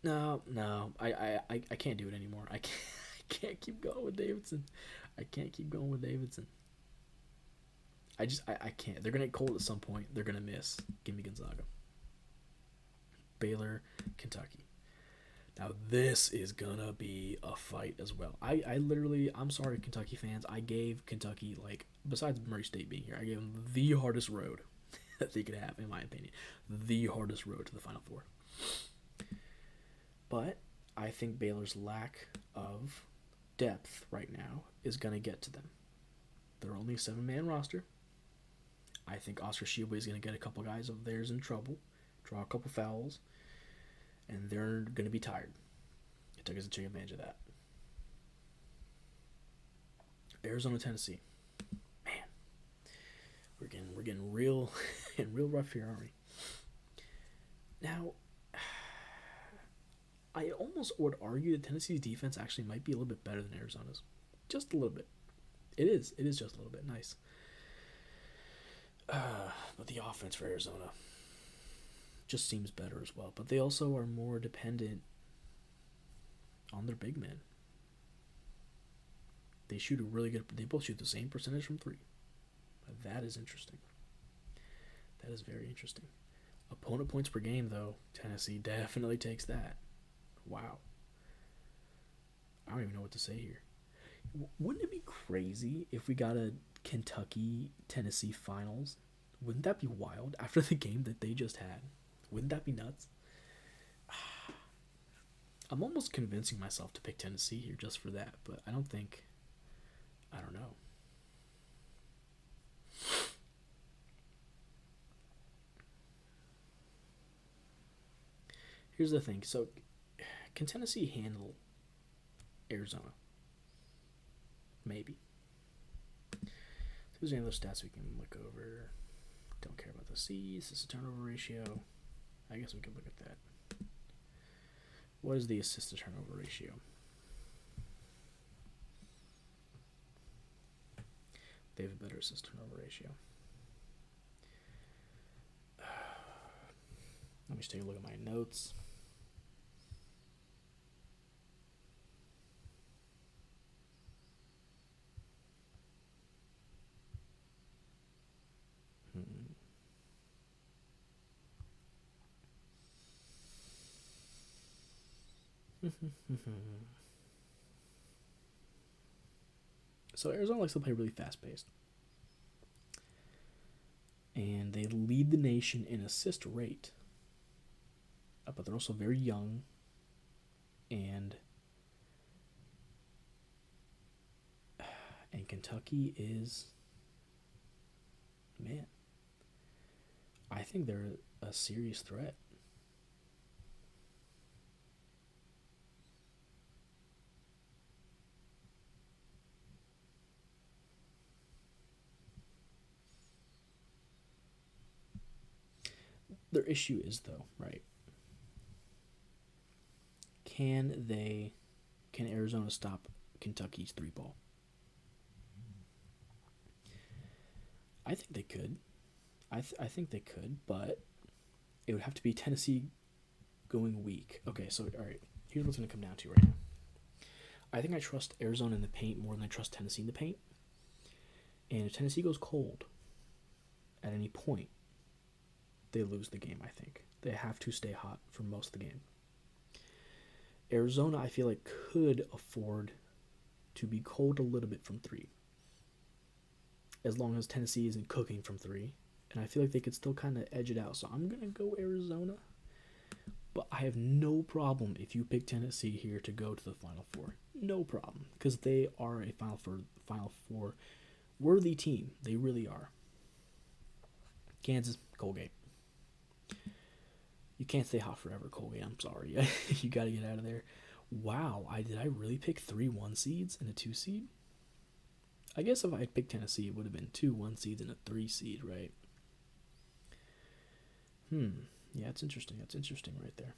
Speaker 1: No, I can't do it anymore. I can't keep going with Davidson. I can't keep going with Davidson. I can't. They're gonna get cold at some point. They're gonna miss. Give me Gonzaga. Baylor, Kentucky. Now this is gonna be a fight as well. I'm sorry, Kentucky fans. I gave Kentucky, like, besides Murray State being here, I gave them the hardest road that they could have, in my opinion. The hardest road to the Final Four. But I think Baylor's lack of depth right now is going to get to them. They're only a 7-man roster. I think Oscar Tshiebwe is going to get a couple guys of theirs in trouble, draw a couple fouls, and they're going to be tired. Kentucky's going to take advantage of that. Arizona, Tennessee. Man, we're getting real real rough here, aren't we? Now, I almost would argue that Tennessee's defense actually might be a little bit better than Arizona's. Just a little bit. It is just a little bit. Nice. But the offense for Arizona just seems better as well. But they also are more dependent on their big men. They both shoot the same percentage from three. That is interesting. That is very interesting. Opponent points per game, though, Tennessee definitely takes that. Wow. I don't even know what to say here. Wouldn't it be crazy if we got a Kentucky-Tennessee finals? Wouldn't that be wild after the game that they just had? Wouldn't that be nuts? I'm almost convincing myself to pick Tennessee here just for that, but I don't know. Here's the thing. So, can Tennessee handle Arizona? Maybe. There's any other stats we can look over. Don't care about the C's. Assist to turnover ratio. I guess we could look at that. What is the assist to turnover ratio? They have a better assist to turnover ratio. Let me just take a look at my notes. So Arizona likes to play really fast-paced. And they lead the nation in assist rate. but they're also very young, and Kentucky is, man, I think they're a serious threat. Their issue is though, right? Can they? Can Arizona stop Kentucky's three ball? I think they could. I think they could, but it would have to be Tennessee going weak. Okay, so all right. Here's what's going to come down to right now. I think I trust Arizona in the paint more than I trust Tennessee in the paint. And if Tennessee goes cold at any point, they lose the game, I think. They have to stay hot for most of the game. Arizona, I feel like, could afford to be cold a little bit from three, as long as Tennessee isn't cooking from three. And I feel like they could still kind of edge it out. So I'm going to go Arizona. But I have no problem if you pick Tennessee here to go to the Final Four. No problem. Because they are a Final Four worthy team. They really are. Kansas, Colgate. You can't stay hot forever, Colgate. I'm sorry. You got to get out of there. Wow, did I really pick 3 1 seeds and a 2 seed? I guess if I had picked Tennessee, it would have been 2 1 seeds and a 3 seed, right? Yeah, it's interesting. That's interesting right there.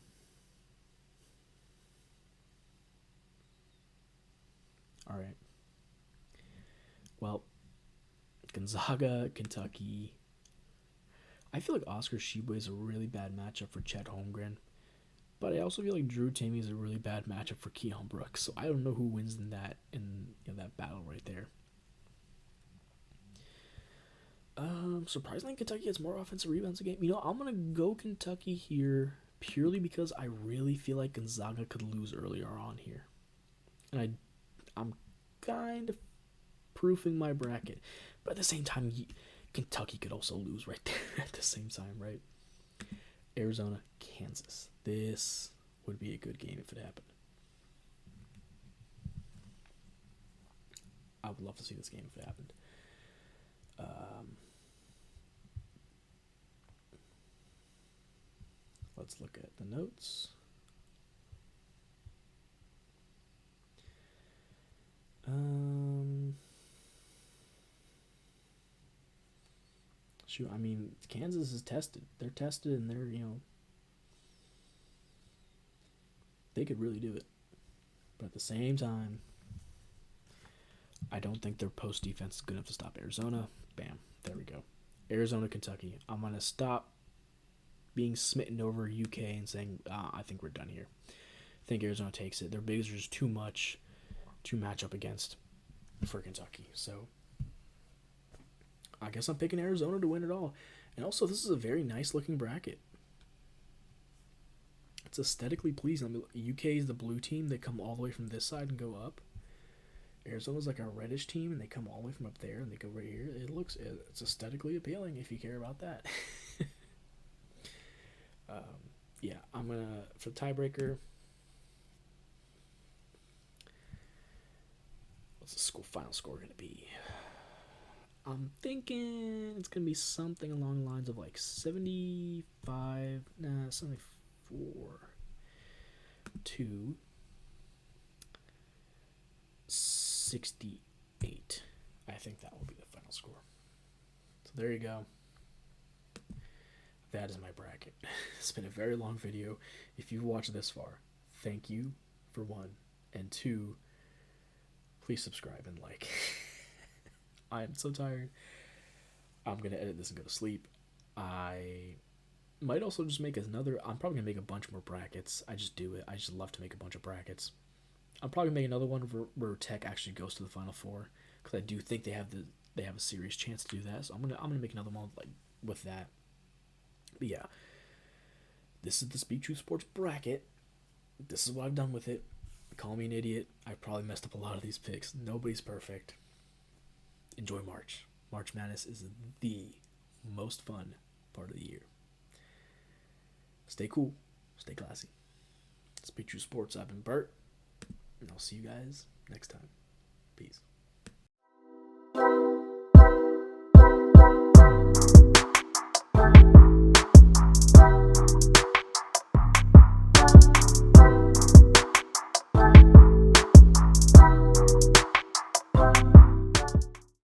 Speaker 1: All right. Well, Gonzaga, Kentucky. I feel like Oscar Tshiebwe is a really bad matchup for Chet Holmgren. But I also feel like Drew Timme is a really bad matchup for Keon Brooks. So I don't know who wins in that battle right there. Surprisingly, Kentucky gets more offensive rebounds a game. I'm gonna go Kentucky here purely because I really feel like Gonzaga could lose earlier on here, and I'm kind of proofing my bracket, but at the same time, Kentucky could also lose right there at the same time, right? Arizona, Kansas. This would be a good game if it happened. I would love to see this game if it happened. Let's look at the notes. Shoot, I mean, Kansas is tested. They're tested, and they're they could really do it. But at the same time, I don't think their post defense is good enough to stop Arizona. Bam, there we go. Arizona, Kentucky. I'm gonna stop being smitten over UK and saying, I think we're done here. I think Arizona takes it. Their bigs are just too much to match up against for Kentucky. So I guess I'm picking Arizona to win it all. And also, this is a very nice looking bracket. It's aesthetically pleasing. I mean, UK is the blue team. They come all the way from this side and go up. Arizona's like a reddish team, and they come all the way from up there and they go right here. It's aesthetically appealing if you care about that. Yeah, I'm gonna, for the tiebreaker, what's the final score gonna be? I'm thinking it's gonna be something along the lines of like 74 to 68. I think that will be the final score. So there you go. That is my bracket. It's been a very long video. If you've watched this far, thank you for 1. And 2, please subscribe and like. I'm so tired. I'm going to edit this and go to sleep. I might also just make another. I'm probably going to make a bunch more brackets. I just do it. I just love to make a bunch of brackets. I'm probably going to make another one where Tech actually goes to the Final Four, because I do think they have a serious chance to do that. So I'm gonna make another one with that. But yeah, this is the Speak True Sports bracket. This is what I've done with it. Call me an idiot. I probably messed up a lot of these picks. Nobody's perfect. Enjoy March. March Madness is the most fun part of the year. Stay cool. Stay classy. Speak True Sports. I've been Bert, and I'll see you guys next time. Peace.